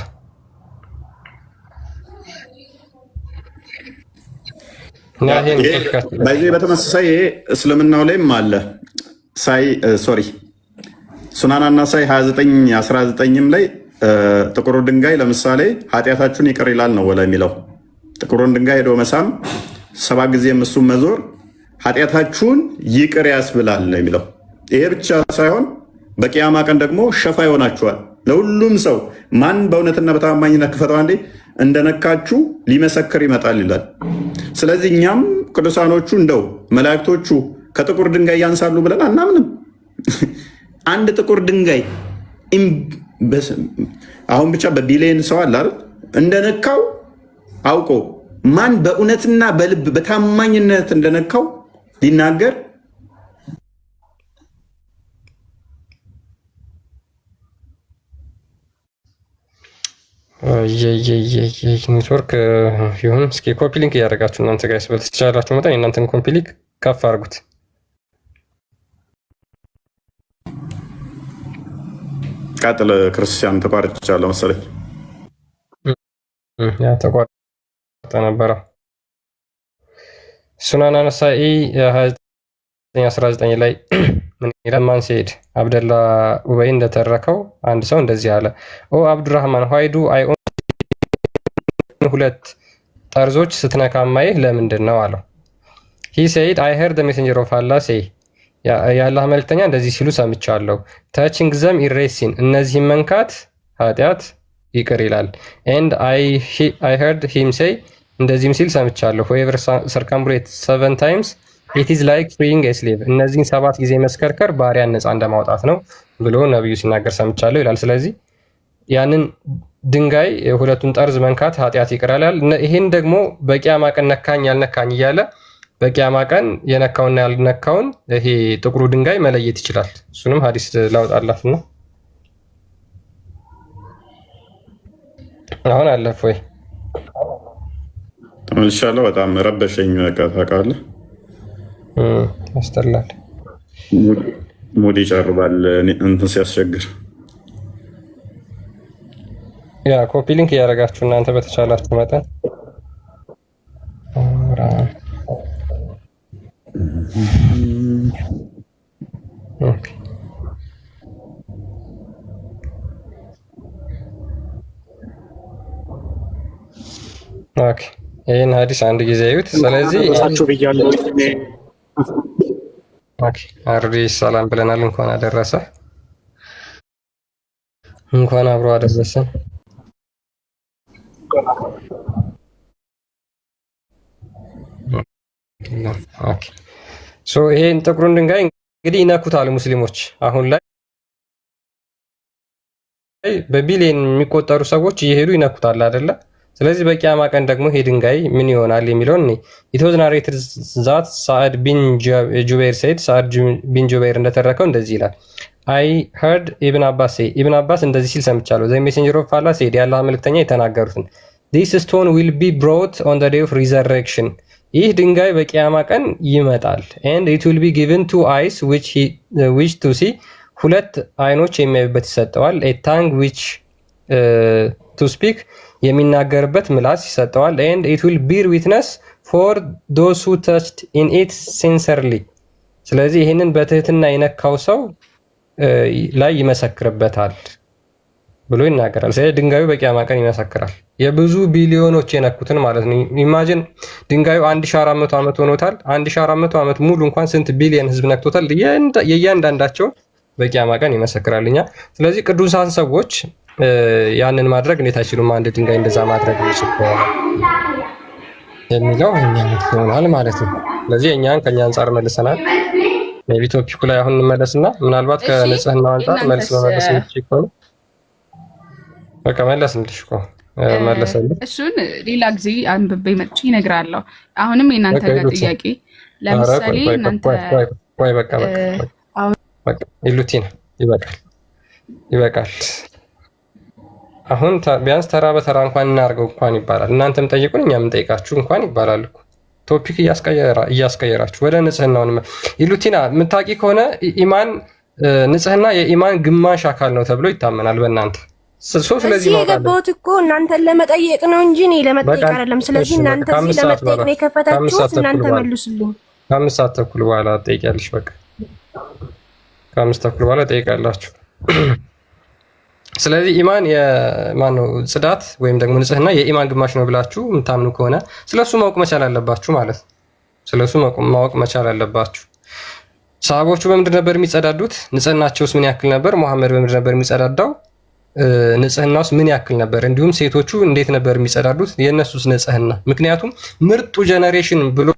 S1: በዚህ በተመሳሳይ ይሄ እስልምናው ላይም አለ። ሱናናና ሳይ 29:19 ላይ ጥቁሩ ድንጋይ ለምሳሌ ኃጢአታችሁን ይቅር ይላል ነው ወላ የሚለው። ጥቁሩን ድንጋይ ሄዶ መሳም 7 ጊዜም እሱም መዞር ኃጢአታችሁን ይቅር ያስብላል ነው የሚለው። ይሄ ብቻ ሳይሆን በቂያማ ቀን ደግሞ ሸፋ ይሆናችኋል ለሁሉም ሰው ማን በእውነትና በታማኝነት ክፈተው አንዴ እንደነካችሁ ሊመሰክር ይመጣል ይላል። ስለዚህ እኛም ቅዱሳኖቹ እንደው መላእክቶቹ ከጥቁር ድንጋይ ያንሳሉ ብለን አናምንም። አንድ ጥቁር ድንጋይ አሁን ብቻ በቢሊየን ሰው አለ አይደል እንደነካው አውቆ ማን በእውነትና በልብ በታማኝነት እንደነካው ሊናገር
S4: ኔትወርክ ይሁን። እስኪ ኮፒ ሊንክ እያደረጋችሁ እናንተ ጋይስ በተቻላችሁ መጠን የእናንተን ኮፒ ሊንክ ከፍ አድርጉት።
S1: ቀጥል ክርስቲያን። ተቋርጫለሁ መሰለኝ።
S4: ያ ተቋርጠ ነበረ። ሱናን አነሳኢ 2919 ላይ ምን ይላል? ማን ሲሄድ አብደላ ኡበይ እንደተረከው አንድ ሰው እንደዚህ አለ። ኦ አብዱራህማን ዋይ ዱ አይ ሁለት ጠርዞች ስትነካ ማይህ ለምንድን ነው አለው። ሂ ሴድ አይ ሄርድ ዘ ሜሴንጀር ኦፍ አላህ ሴይ የአላህ መልእክተኛ እንደዚህ ሲሉ ሰምቻለሁ። ተችንግ ዘም ኢሬሲን እነዚህን መንካት ኃጢአት ይቅር ይላል። ኤንድ አይ ሄርድ ሂም ሴይ እንደዚህም ሲል ሰምቻለሁ። ሆኤቨር ሰርከምቡሌት 7 ታይምስ ኢት ኢዝ ላይክ ፍሪንግ ኤ ስሌቭ እነዚህን 7 ጊዜ መስከርከር ባሪያን ነፃ እንደማውጣት ነው ብሎ ነብዩ ሲናገር ሰምቻለሁ ይላል። ስለዚህ ያንን ድንጋይ ሁለቱን ጠርዝ መንካት ኃጢአት ይቅር ይላል። ይሄን ደግሞ በቂያማ ቀን ነካኝ ያልነካኝ እያለ በቂያማ ቀን የነካውና ያልነካውን ይሄ ጥቁሩ ድንጋይ መለየት ይችላል። እሱንም ሐዲስ ላውጣላት ነው። አሁን አለፍ ወይ
S1: ተመልሻለሁ። በጣም ረበሸኝ። ታውቃለህ
S4: ያስጠላል።
S1: ሙድ ይጨርባል እንትን ሲያስቸግር።
S4: ያ ኮፒ ሊንክ እያደረጋችሁ እናንተ በተቻላችሁ መጠን ኦኬ ይህን ሐዲስ አንድ ጊዜ እዩት። ስለዚህ አርዲ ሰላም ብለናል። እንኳን አደረሰ፣ እንኳን አብሮ አደረሰን። ይሄን ጥቁሩን ድንጋይ እንግዲህ ይነኩታል ሙስሊሞች። አሁን ላይ በቢሊየን የሚቆጠሩ ሰዎች እየሄዱ ይነኩታል አይደለ? ስለዚህ በቂያማ ቀን ደግሞ ይሄ ድንጋይ ምን ይሆናል የሚለውን ኢት ዋዝ ናሬትድ ዛት ሳዕድ ቢን ጁበይር ሰይድ ሳዕድ ቢን ጁበይር እንደተረከው እንደዚህ ይላል። አይ ሄርድ ኢብን አባስ ሴይ ኢብን አባስ እንደዚህ ሲል ሰምቻለሁ። ዘ ሜሴንጀር ኦፍ አላህ ሴድ የአላህ መልእክተኛ የተናገሩትን ዲስ ስቶን ዊል ቢ ብሮት ኦን ዘ ዴይ ኦፍ ሪዘሬክሽን ይህ ድንጋይ በቂያማ ቀን ይመጣል። ኤንድ ኢት ዊል ቢ ጊቨን ቱ አይስ ዊች ቱ ሲ ሁለት አይኖች የሚያዩበት ይሰጠዋል። ኤ ታንግ ዊች ቱ ስፒክ የሚናገርበት ምላስ ይሰጠዋል። ኤንድ ኢት ዊል ቢር ዊትነስ ፎር ዶዝ ሁ ተችድ ኢን ኢት ሲንሰርሊ ስለዚህ ይህንን በትህትና የነካው ሰው ላይ ይመሰክርበታል ብሎ ይናገራል። ስለዚህ ድንጋዩ በቂያማ ቀን ይመሰክራል። የብዙ ቢሊዮኖች የነኩትን ማለት ነው። ኢማጂን ድንጋዩ 1400 ዓመት ሆኖታል። 1400 ዓመት ሙሉ እንኳን ስንት ቢሊዮን ህዝብ ነክቶታል። የእያንዳንዳቸውን በቂያማ ቀን ይመሰክራልኛ። ስለዚህ ቅዱሳን ሰዎች ያንን ማድረግ እንዴት አይችሉም? አንድ ድንጋይ እንደዛ ማድረግ ይችላል የሚለው እኛ ይሆናል ማለት ነው። ስለዚህ እኛን ከኛ አንጻር መልሰናል። ሜቢ ቶፒኩ ላይ አሁን እንመለስና ምናልባት ከንጽህና አንጻር መልስ በመለስ ይችላል። በቃ መለስልሽ እኮ መለሰልኝ።
S7: እሱን ሌላ ጊዜ አንብቤ መጥቼ እነግራለሁ። አሁንም የእናንተ ጋር ጥያቄ ለምሳሌ እናንተ
S4: ወይ በቃ ኢሉቲና ይበቃል። አሁን ቢያንስ ተራ በተራ እንኳን እናርገው እንኳን ይባላል። እናንተም ጠይቁን እኛም እንጠይቃችሁ እንኳን ይባላል እኮ። ቶፒክ እያስቀየራችሁ ወደ ንጽህናውን ኢሉቲና የምታውቂ ከሆነ ኢማን ንጽህና የኢማን ግማሽ አካል ነው ተብሎ ይታመናል በእናንተ። ስለዚህ
S9: የገባሁት እኮ እናንተን ለመጠየቅ ነው እንጂ እኔ ለመጠየቅ አይደለም። ስለዚህ እናንተ እዚህ ለመጠየቅ ነው የከፈታችሁት፣ እናንተ መልሱልኝ። ከ5 ሰዓት ተኩል
S4: በኋላ ትጠይቂያለሽ። በቃ ከ5 ተኩል በኋላ ትጠይቃላችሁ። ስለዚህ ኢማን የማን ነው ጽዳት ወይም ደግሞ ንጽህና የኢማን ግማሽ ነው ብላችሁ የምታምኑ ከሆነ ስለሱ ማወቅ መቻል አለባችሁ ማለት ነው። ስለሱ ማወቅ መቻል አለባችሁ። ሰሃቦቹ በምንድን ነበር የሚጸዳዱት? ንጽህናቸውስ ምን ያክል ነበር? መሐመድ በምንድን ነበር የሚጸዳዳው? ንጽህና ውስጥ ምን ያክል ነበር? እንዲሁም ሴቶቹ እንዴት ነበር የሚጸዳዱት? የእነሱስ ንጽህና? ምክንያቱም ምርጡ ጀነሬሽን ብሎ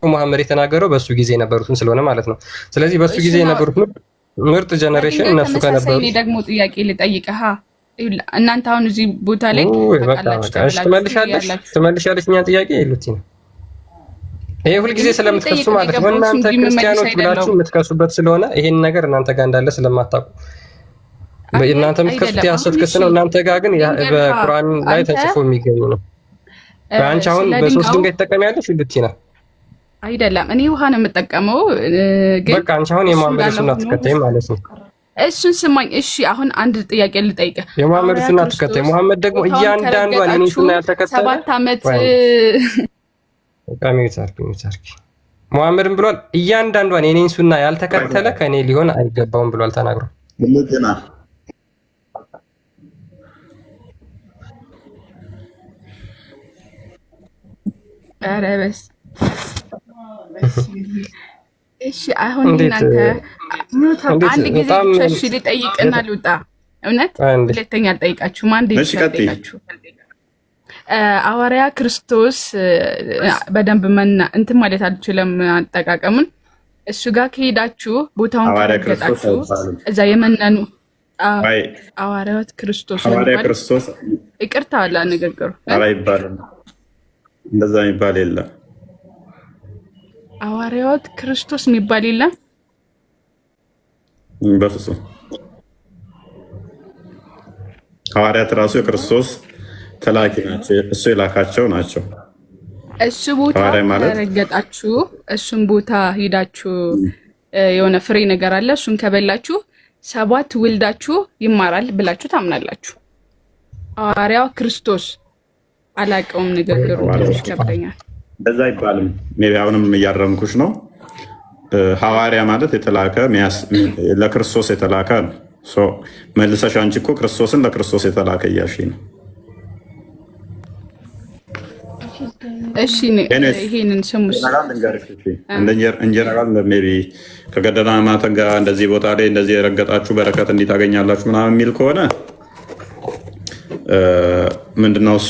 S4: መሐመድ የተናገረው በሱ ጊዜ የነበሩትን ስለሆነ ማለት ነው። ስለዚህ በሱ ጊዜ የነበሩት ምርጥ ጀነሬሽን እነሱ ከነበሩ
S7: ደግሞ ጥያቄ ልጠይቅህ። እናንተ አሁን እዚህ ቦታ ላይ
S4: ትመልሻለሽ እኛን ጥያቄ ይሉት ነው። ይሄ ሁልጊዜ ስለምትከሱ ማለት ነው። እናንተ ክርስቲያኖች ብላችሁ የምትከሱበት ስለሆነ ይሄን ነገር እናንተ ጋር እንዳለ ስለማታውቁ እናንተ የምትከሱት የሐሰት ክስ ነው። እናንተ ጋር ግን በቁርአን ላይ ተጽፎ የሚገኙ ነው። አንቺ አሁን በሶስት ድንጋይ ትጠቀሚያለሽ ይሉት ነው
S7: አይደለም? እኔ ውሃ ነው የምጠቀመው። ግን
S4: በቃ አንቺ አሁን የመሐመድ ሱና ተከታይ ማለት ነው።
S7: እሱን ስማኝ እሺ። አሁን አንድ ጥያቄ ልጠይቅህ።
S4: የመሐመድ ሱና ተከታይ መሐመድ ደግሞ እያንዳንዷን የኔ ሱና ያልተከተለ
S7: 7 ዓመት
S4: መሐመድም ብሏል። እያንዳንዷን የኔን ሱና ያልተከተለ ከኔ ሊሆን አይገባውም ብሏል ተናግሯል።
S7: ኧረ በስ እሺ አሁን እናንተ አንድ ጊዜ ብቻ ልጠይቅና ልውጣ። እውነት ሁለተኛ አልጠይቃችሁም። አንድ ጊዜ ልጠይቃችሁ። ሐዋርያ ክርስቶስ በደንብ እንትን ማለት አልችልም አጠቃቀሙን። እሱ ጋር ከሄዳችሁ ቦታውን ከረገጣችሁ እዛ የመነኑ ሐዋርያት ክርስቶስ ይቅርታ አላ ንግግሩ
S1: አይባልም። እንደዛ የሚባል የለም።
S7: ሐዋርያት ክርስቶስ የሚባል የለም
S1: በፍጹም። ሐዋርያት ራሱ የክርስቶስ ተላኪ ናቸው፣ እሱ የላካቸው ናቸው።
S7: እሱ ቦታ ከረገጣችሁ፣ እሱን ቦታ ሄዳችሁ የሆነ ፍሬ ነገር አለ፣ እሱን ከበላችሁ 7 ውልዳችሁ ይማራል ብላችሁ ታምናላችሁ። ሐዋርያው ክርስቶስ አላውቀውም፣ ንግግሩ ይከብደኛል።
S1: እንደዛ አይባልም። ሜቢ አሁንም እያረምኩሽ ነው። ሐዋርያ ማለት የተላከ ለክርስቶስ የተላከ ነው። መልሰሽ አንቺ እኮ ክርስቶስን ለክርስቶስ የተላከ እያልሽ ነው።
S7: እሺ ይሄንን ስሙስ
S1: እንጀራል ሜቢ ከገዳማት ጋር እንደዚህ ቦታ ላይ እንደዚህ የረገጣችሁ በረከት እንዲህ ታገኛላችሁ ምናምን የሚል ከሆነ ምንድነው እሱ?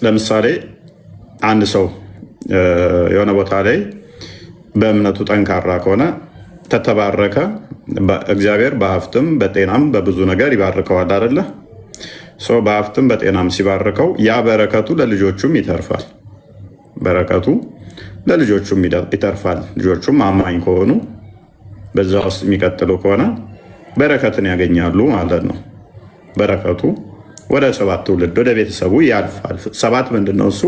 S1: ለምሳሌ አንድ ሰው የሆነ ቦታ ላይ በእምነቱ ጠንካራ ከሆነ ተተባረከ፣ እግዚአብሔር በሀብትም በጤናም በብዙ ነገር ይባርከዋል አይደለ? ሰው በሀብትም በጤናም ሲባርከው ያ በረከቱ ለልጆቹም ይተርፋል። በረከቱ ለልጆቹም ይተርፋል። ልጆቹም አማኝ ከሆኑ በዛ ውስጥ የሚቀጥሉ ከሆነ በረከትን ያገኛሉ ማለት ነው። በረከቱ ወደ 7 ትውልድ ወደ ቤተሰቡ ያልፋል። 7 ምንድን ነው እሱ?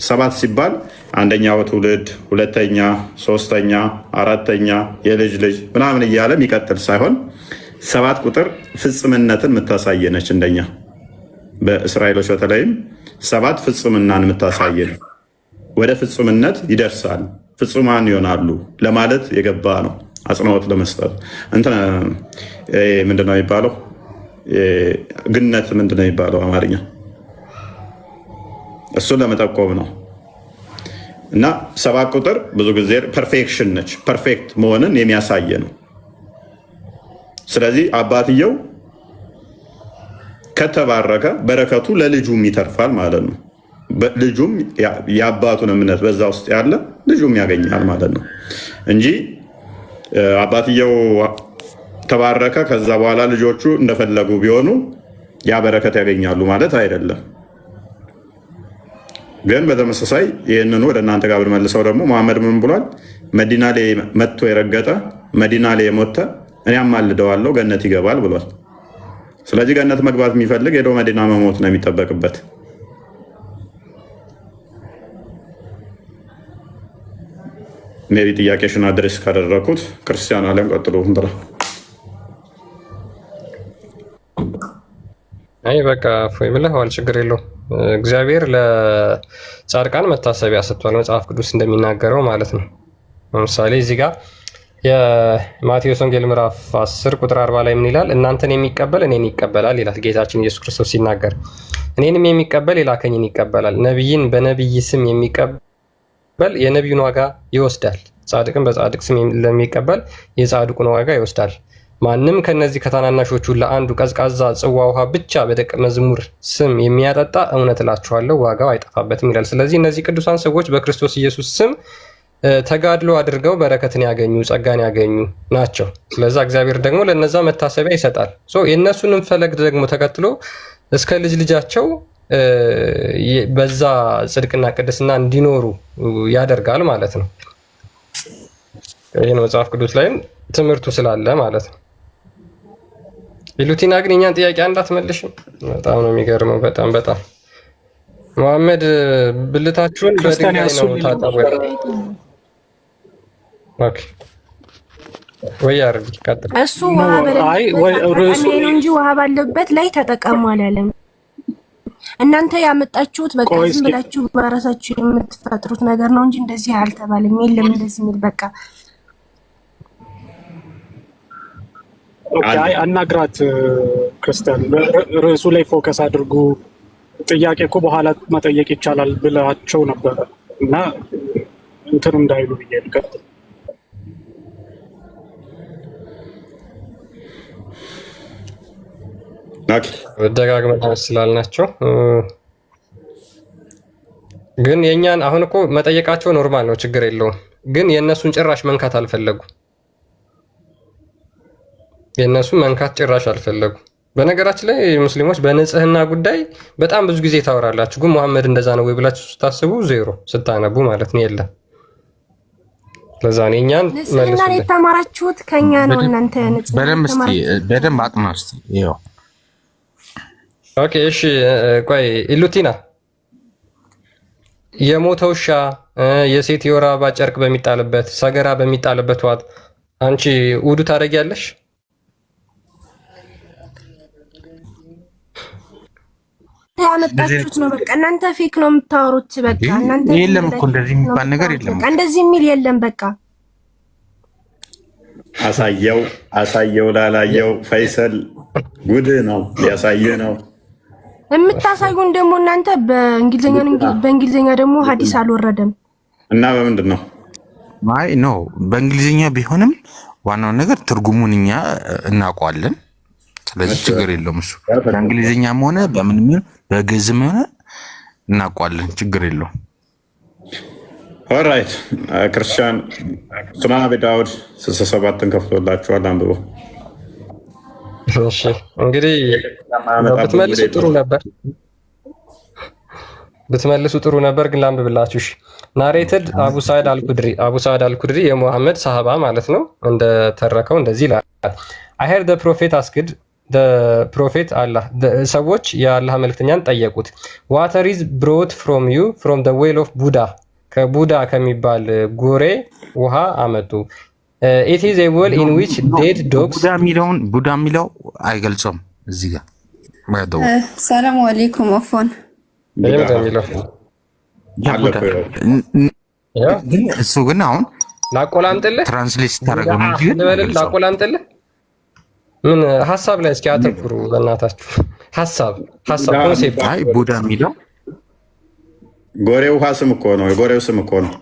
S1: 7 ሲባል አንደኛው ትውልድ፣ ሁለተኛ፣ ሶስተኛ፣ አራተኛ የልጅ ልጅ ምናምን እያለ የሚቀጥል ሳይሆን 7 ቁጥር ፍጽምነትን የምታሳየነች። እንደኛ በእስራኤሎች በተለይም 7 ፍጽምናን የምታሳየ ነው። ወደ ፍጽምነት ይደርሳል፣ ፍጹማን ይሆናሉ ለማለት የገባ ነው። አጽንኦት ለመስጠት ምንድነው የሚባለው? ግነት ምንድነው የሚባለው አማርኛ? እሱን ለመጠቆም ነው። እና 7 ቁጥር ብዙ ጊዜ ፐርፌክሽን ነች፣ ፐርፌክት መሆንን የሚያሳየ ነው። ስለዚህ አባትየው ከተባረከ በረከቱ ለልጁም ይተርፋል ማለት ነው። ልጁም የአባቱን እምነት በዛ ውስጥ ያለ ልጁም ያገኛል ማለት ነው እንጂ አባትየው ተባረከ ከዛ በኋላ ልጆቹ እንደፈለጉ ቢሆኑ ያ በረከት ያገኛሉ ማለት አይደለም። ግን በተመሳሳይ ይህንኑ ወደ እናንተ ጋር ብንመልሰው ደግሞ መሐመድ ምን ብሏል? መዲና ላይ መጥቶ የረገጠ መዲና ላይ የሞተ እኔ አማልደዋለሁ ገነት ይገባል ብሏል። ስለዚህ ገነት መግባት የሚፈልግ ሄዶ መዲና መሞት ነው የሚጠበቅበት። ሜቢ ጥያቄሽን አድሬስ ካደረኩት ክርስቲያን አለም ቀጥሎ ብላ
S4: አይ በቃ ፎይ ብለዋል፣ ችግር የለውም። እግዚአብሔር ለጻድቃን መታሰቢያ ሰጥቷል፣ መጽሐፍ ቅዱስ እንደሚናገረው ማለት ነው። ለምሳሌ እዚህ ጋር የማቴዎስ ወንጌል ምዕራፍ 10 ቁጥር 40 ላይ ምን ይላል? እናንተን የሚቀበል እኔን ይቀበላል ይላል ጌታችን ኢየሱስ ክርስቶስ ሲናገር። እኔንም የሚቀበል የላከኝን ይቀበላል። ነቢይን በነቢይ ስም የሚቀበል የነቢዩን ዋጋ ይወስዳል። ጻድቅን በጻድቅ ስም ለሚቀበል የጻድቁን ዋጋ ይወስዳል። ማንም ከነዚህ ከታናናሾቹ ለአንዱ ቀዝቃዛ ጽዋ ውሃ ብቻ በደቀ መዝሙር ስም የሚያጠጣ እውነት እላችኋለሁ ዋጋው አይጠፋበትም ይላል። ስለዚህ እነዚህ ቅዱሳን ሰዎች በክርስቶስ ኢየሱስ ስም ተጋድሎ አድርገው በረከትን ያገኙ ጸጋን ያገኙ ናቸው። ስለዚህ እግዚአብሔር ደግሞ ለነዛ መታሰቢያ ይሰጣል። የእነሱንም ፈለግ ደግሞ ተከትሎ እስከ ልጅ ልጃቸው በዛ ጽድቅና ቅድስና እንዲኖሩ ያደርጋል ማለት ነው። ይህን መጽሐፍ ቅዱስ ላይም ትምህርቱ ስላለ ማለት ነው። ኢሉቲና ግን የኛን ጥያቄ እንዳትመልሽም በጣም ነው የሚገርመው። በጣም መሐመድ ብልታችሁን በድንጋይ ነው ታጠቡ ያለው። ኦኬ ወይ አርዲ ቀጥል።
S9: እሱ ውሃ በለበት ነው እንጂ ውሃ ባለበት ላይ ተጠቀሙ አላለም። እናንተ ያመጣችሁት በቃ ዝም ብላችሁ በራሳችሁ የምትፈጥሩት ነገር ነው እንጂ እንደዚህ አልተባለም። የለም እንደዚህ የሚል በቃ
S10: ኦኬ። አናግራት ክርስቲያን፣ ርዕሱ ላይ ፎከስ አድርጉ። ጥያቄ እኮ በኋላ መጠየቅ ይቻላል ብላቸው ነበረ እና እንትኑ እንዳይሉ ብዬ ልቀጥል።
S4: ደጋግመን ስላልናቸው ግን የኛን አሁን እኮ መጠየቃቸው ኖርማል ነው፣ ችግር የለውም። ግን የእነሱን ጭራሽ መንካት አልፈለጉ። የእነሱን መንካት ጭራሽ አልፈለጉ። በነገራችን ላይ ሙስሊሞች በንጽህና ጉዳይ በጣም ብዙ ጊዜ ታወራላችሁ፣ ግን መሐመድ እንደዛ ነው ወይ ብላችሁ ስታስቡ ዜሮ ስታነቡ ማለት ነው የለም። ለዛ ነው እኛን
S9: ንጽህና የተማራችሁት ከኛ ነው። እናንተ ንጽህና
S11: በደንብ አጥና እስቲ ይኸው።
S4: ኦኬ እሺ፣ ቆይ ኢሉቲና የሞተ ውሻ የሴት የወር አበባ ጨርቅ በሚጣልበት ሰገራ በሚጣልበት ዋት አንቺ ውዱ ታደርጊያለሽ?
S9: ያመጣችሁት ነው በቃ እናንተ ፌክ ነው የምታወሩት። በቃ እናንተ
S11: የለም እኮ እንደዚህ የሚባል ነገር የለም።
S9: በቃ እንደዚህ የሚል የለም። በቃ
S1: አሳየው ላላየው ፈይሰል ጉድ ነው ሊያሳየ ነው
S9: የምታሳዩን። ደግሞ እናንተ በእንግሊዝኛ ደግሞ ሐዲስ አልወረደም
S1: እና በምንድን ነው?
S11: አይ ኖ በእንግሊዝኛ ቢሆንም ዋናው ነገር ትርጉሙን እኛ እናውቀዋለን። ስለዚህ ችግር የለውም። እሱ በእንግሊዝኛም ሆነ በምንም በግዕዝም ሆነ እናውቀዋለን። ችግር የለውም።
S1: ኦልራይት ክርስቲያን ሱናን አቢ ዳውድ 67ን ከፍቶላችኋል፣ አንብቦ።
S4: እሺ እንግዲህ ብትመልሱ ጥሩ ነበር፣ ግን ላንብብላችሁ። እሺ ናሬትድ አቡ ሳዕድ አልኩድሪ የሙሐመድ ሰሃባ ማለት ነው እንደተረከው እንደዚህ ይላል። አይ ሄር ዘ ፕሮፌት አስክድ ፕሮፌት አላህ ሰዎች የአላህ መልክተኛን ጠየቁት። ዋተር ኢዝ ብሮት ፍሮም ዩ ፍሮም ዘ ዌል ኦፍ ቡዳ ከቡዳ ከሚባል ጎሬ ውሃ አመጡ። ኢት ኢዝ ኤ ዌል ኢን ዊች ዴድ ዶግስ
S11: ቡዳ የሚለው አይገልጸውም እዚህ ጋር ማያደው።
S12: ሰላም አለይኩም አፎን
S11: እሱ ግን አሁን
S4: ላቆላምጥልህ
S11: ትራንስሌት ታደርገው እንጂ
S4: ላቆላምጥልህ ምን ሐሳብ ላይ እስኪ አተኩሩ በእናታችሁ። ሐሳብ ኮንሴፕት።
S11: አይ ቡዳ የሚለው
S1: ጎሬው ውሃ ስም እኮ ነው፣ የጎሬው ስም እኮ ነው።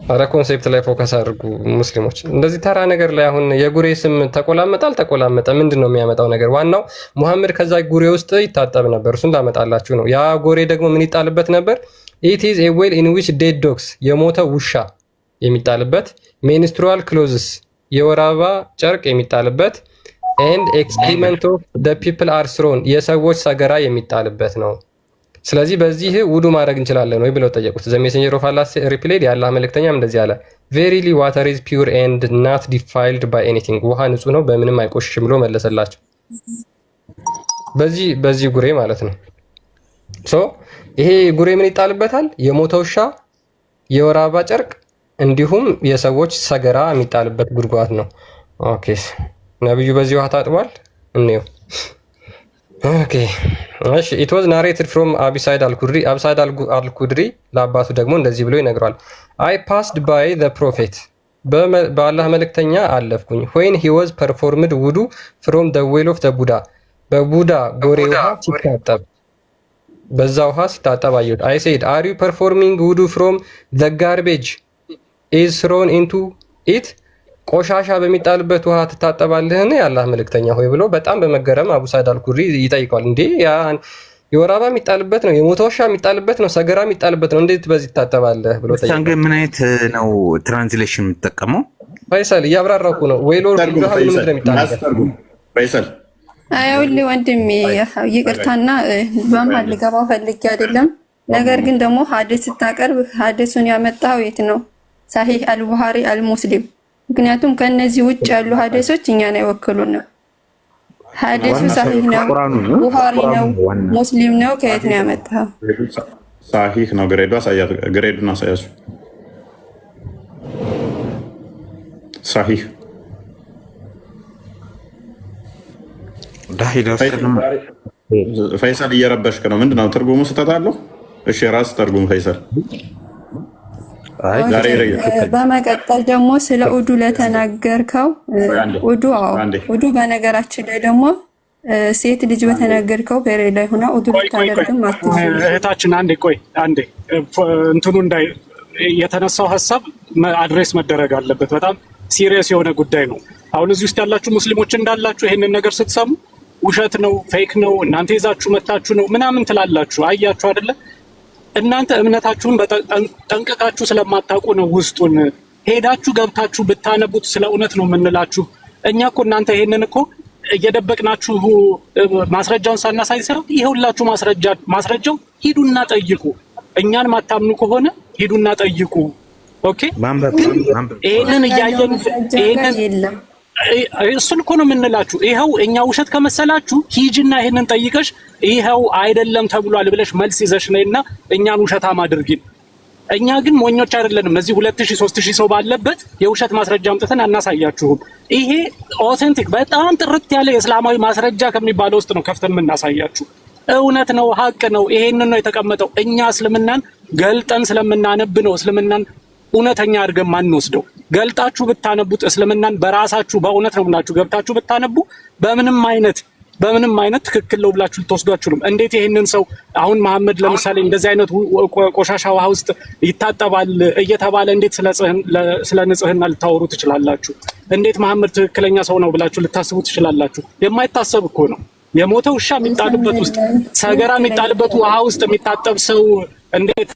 S4: አረ ኮንሴፕት ላይ ፎከስ አድርጉ ሙስሊሞች። እንደዚህ ተራ ነገር ላይ አሁን የጉሬ ስም ተቆላመጠ አልተቆላመጠ ምንድን ነው የሚያመጣው ነገር? ዋናው ሙሐመድ ከዛ ጉሬ ውስጥ ይታጠብ ነበር፣ እሱን ላመጣላችሁ ነው። ያ ጎሬ ደግሞ ምን ይጣልበት ነበር? ኢት ኢዝ ኤ ዌል ኢን ዊች ዴድ ዶግስ የሞተ ውሻ የሚጣልበት፣ ሜንስትሩዋል ክሎዝስ የወር አበባ ጨርቅ የሚጣልበት፣ ኤንድ ኤክስክሪመንት ኦፍ ዘ ፒፕል አር ስሮን የሰዎች ሰገራ የሚጣልበት ነው። ስለዚህ በዚህ ውዱ ማድረግ እንችላለን ወይ ብለው ጠየቁት። ዘ ሜሴንጀር ኦፍ አላህ ሪፕላይድ የአላህ መልእክተኛም እንደዚህ አለ፣ ቬሪሊ ዋተር ኢዝ ፒውር ኤንድ ናት ዲፋይልድ ባይ ኤኒቲንግ ውሃ ንጹህ ነው በምንም አይቆሽሽም ብሎ መለሰላቸው። በዚህ ጉሬ ማለት ነው። ሶ ይሄ ጉሬ ምን ይጣልበታል? የሞተ ውሻ፣ የወር አበባ ጨርቅ እንዲሁም የሰዎች ሰገራ የሚጣልበት ጉድጓድ ነው። ኦኬ ነብዩ በዚህ ውሃ ታጥቧል እንየው። ኦኬ እሺ ኢት ዋዝ ናሬትድ ፍሮም አቢ ሳዕድ አልኩድሪ ለአባቱ ደግሞ እንደዚህ ብሎ ይነግረዋል። አይ ፓስድ ባይ ዘ ፕሮፌት በአላህ መልእክተኛ አለፍኩኝ። ዌን ሂ ዋዝ ፐርፎርምድ ውዱ ፍሮም ዘ ዌል ኦፍ ዘ ቡዳ በቡዳ ጎሬ ውሃ ሲታጠብ በዛ ውሃ ሲታጠብ አየሁት። አይ ሴድ አር ዩ ፐርፎርሚንግ ውዱ ፍሮም ዘ ጋርቤጅ is thrown into it ቆሻሻ በሚጣልበት ውሃ ትታጠባለህን የአላህ መልእክተኛ ሆይ ብሎ በጣም በመገረም አቡ ሰዒድ አልኩድሪ ይጠይቀዋል። እንዴ የወር አበባ የሚጣልበት ነው፣ የሞተ ውሻ የሚጣልበት ነው፣ ሰገራ የሚጣልበት ነው፣ እንዴት በዚህ ትታጠባለህ ብሎ ጠይቀዋል።
S11: ታንገ ምን አይነት ነው ትራንስሌሽን የምትጠቀመው?
S4: ፈይሰል እያብራራኩ ነው ወይ ሎር ኢብራሂም ምን እንደሚጣልበት ፈይሰል
S12: አይውል ወንድሜ ይቅርታና በመሀል ልገባው ፈልጌ አይደለም። ነገር ግን ደግሞ ሐዲስ ስታቀርብ ሐዲሱን ያመጣው የት ነው? ሳሂህ አልቡኻሪ አልሙስሊም። ምክንያቱም ከነዚህ ውጭ ያሉ ሐዲሶች እኛን አይወክሉንም። ሐዲሱ ሳሂህ ነው፣ ቡኻሪ ነው፣ ሙስሊም ነው። ከየት ነው ያመጣው?
S1: ሳሂህ ነው። ግሬዱን አሳያችሁ። ሳሂህ ፈይሰል እየረበሽክ ነው። ምንድነው ትርጉሙ? ስህተት አለው? እሺ ራስ ተርጉም ፈይሰል።
S12: በመቀጠል ደግሞ ስለ ኡዱ ለተናገርከው ኡዱ በነገራችን ላይ ደግሞ ሴት ልጅ በተናገርከው ፔሬድ ላይ ሆና ኡዱ ልታደርግም አትችልም።
S10: እህታችን አንዴ እንትኑ እንዳይ የተነሳው ሀሳብ አድሬስ መደረግ አለበት። በጣም ሲሪየስ የሆነ ጉዳይ ነው። አሁን እዚህ ውስጥ ያላችሁ ሙስሊሞች እንዳላችሁ ይሄንን ነገር ስትሰሙ ውሸት ነው ፌክ ነው እናንተ ይዛችሁ መታችሁ ነው ምናምን ትላላችሁ። አያችሁ አይደለ? እናንተ እምነታችሁን ጠንቅቃችሁ ስለማታውቁ ነው። ውስጡን ሄዳችሁ ገብታችሁ ብታነቡት ስለ እውነት ነው የምንላችሁ። እኛ እኮ እናንተ ይሄንን እኮ እየደበቅናችሁ ማስረጃውን ሳናሳይ ሰው ይሄውላችሁ ማስረጃው ሂዱና ጠይቁ። እኛን ማታምኑ ከሆነ ሂዱና ጠይቁ። ኦኬ ይሄንን እያየን ይሄንን እሱን እኮ ነው የምንላችሁ። ይሄው እኛ ውሸት ከመሰላችሁ ሂጂና ይሄንን ጠይቀሽ ይሄው አይደለም ተብሏል ብለሽ መልስ ይዘሽ ነይና እኛን ውሸታም አድርጊን። እኛ ግን ሞኞች አይደለንም። እዚህ 2000 3000 ሰው ባለበት የውሸት ማስረጃ አምጥተን አናሳያችሁም። ይሄ ኦተንቲክ በጣም ጥርት ያለ የእስላማዊ ማስረጃ ከሚባለው ውስጥ ነው ከፍተን የምናሳያችሁ። እውነት ነው፣ ሀቅ ነው። ይሄንን ነው የተቀመጠው። እኛ እስልምናን ገልጠን ስለምናነብ ነው እስልምናን እውነተኛ አድርገን ማንወስደው። ገልጣችሁ ብታነቡት እስልምናን በራሳችሁ በእውነት ነው ብላችሁ ገብታችሁ ብታነቡ በምንም አይነት ትክክል ነው ብላችሁ ልትወስዷችሁም። እንዴት ይሄንን ሰው አሁን መሐመድ ለምሳሌ እንደዚህ አይነት ቆሻሻ ውሃ ውስጥ ይታጠባል እየተባለ እንዴት ስለ ንጽህና ልታወሩ ትችላላችሁ? እንዴት መሐመድ ትክክለኛ ሰው ነው ብላችሁ ልታስቡ ትችላላችሁ? የማይታሰብ እኮ ነው። የሞተ ውሻ የሚጣልበት ውስጥ ሰገራ የሚጣልበት ውሃ ውስጥ የሚታጠብ ሰው እንዴት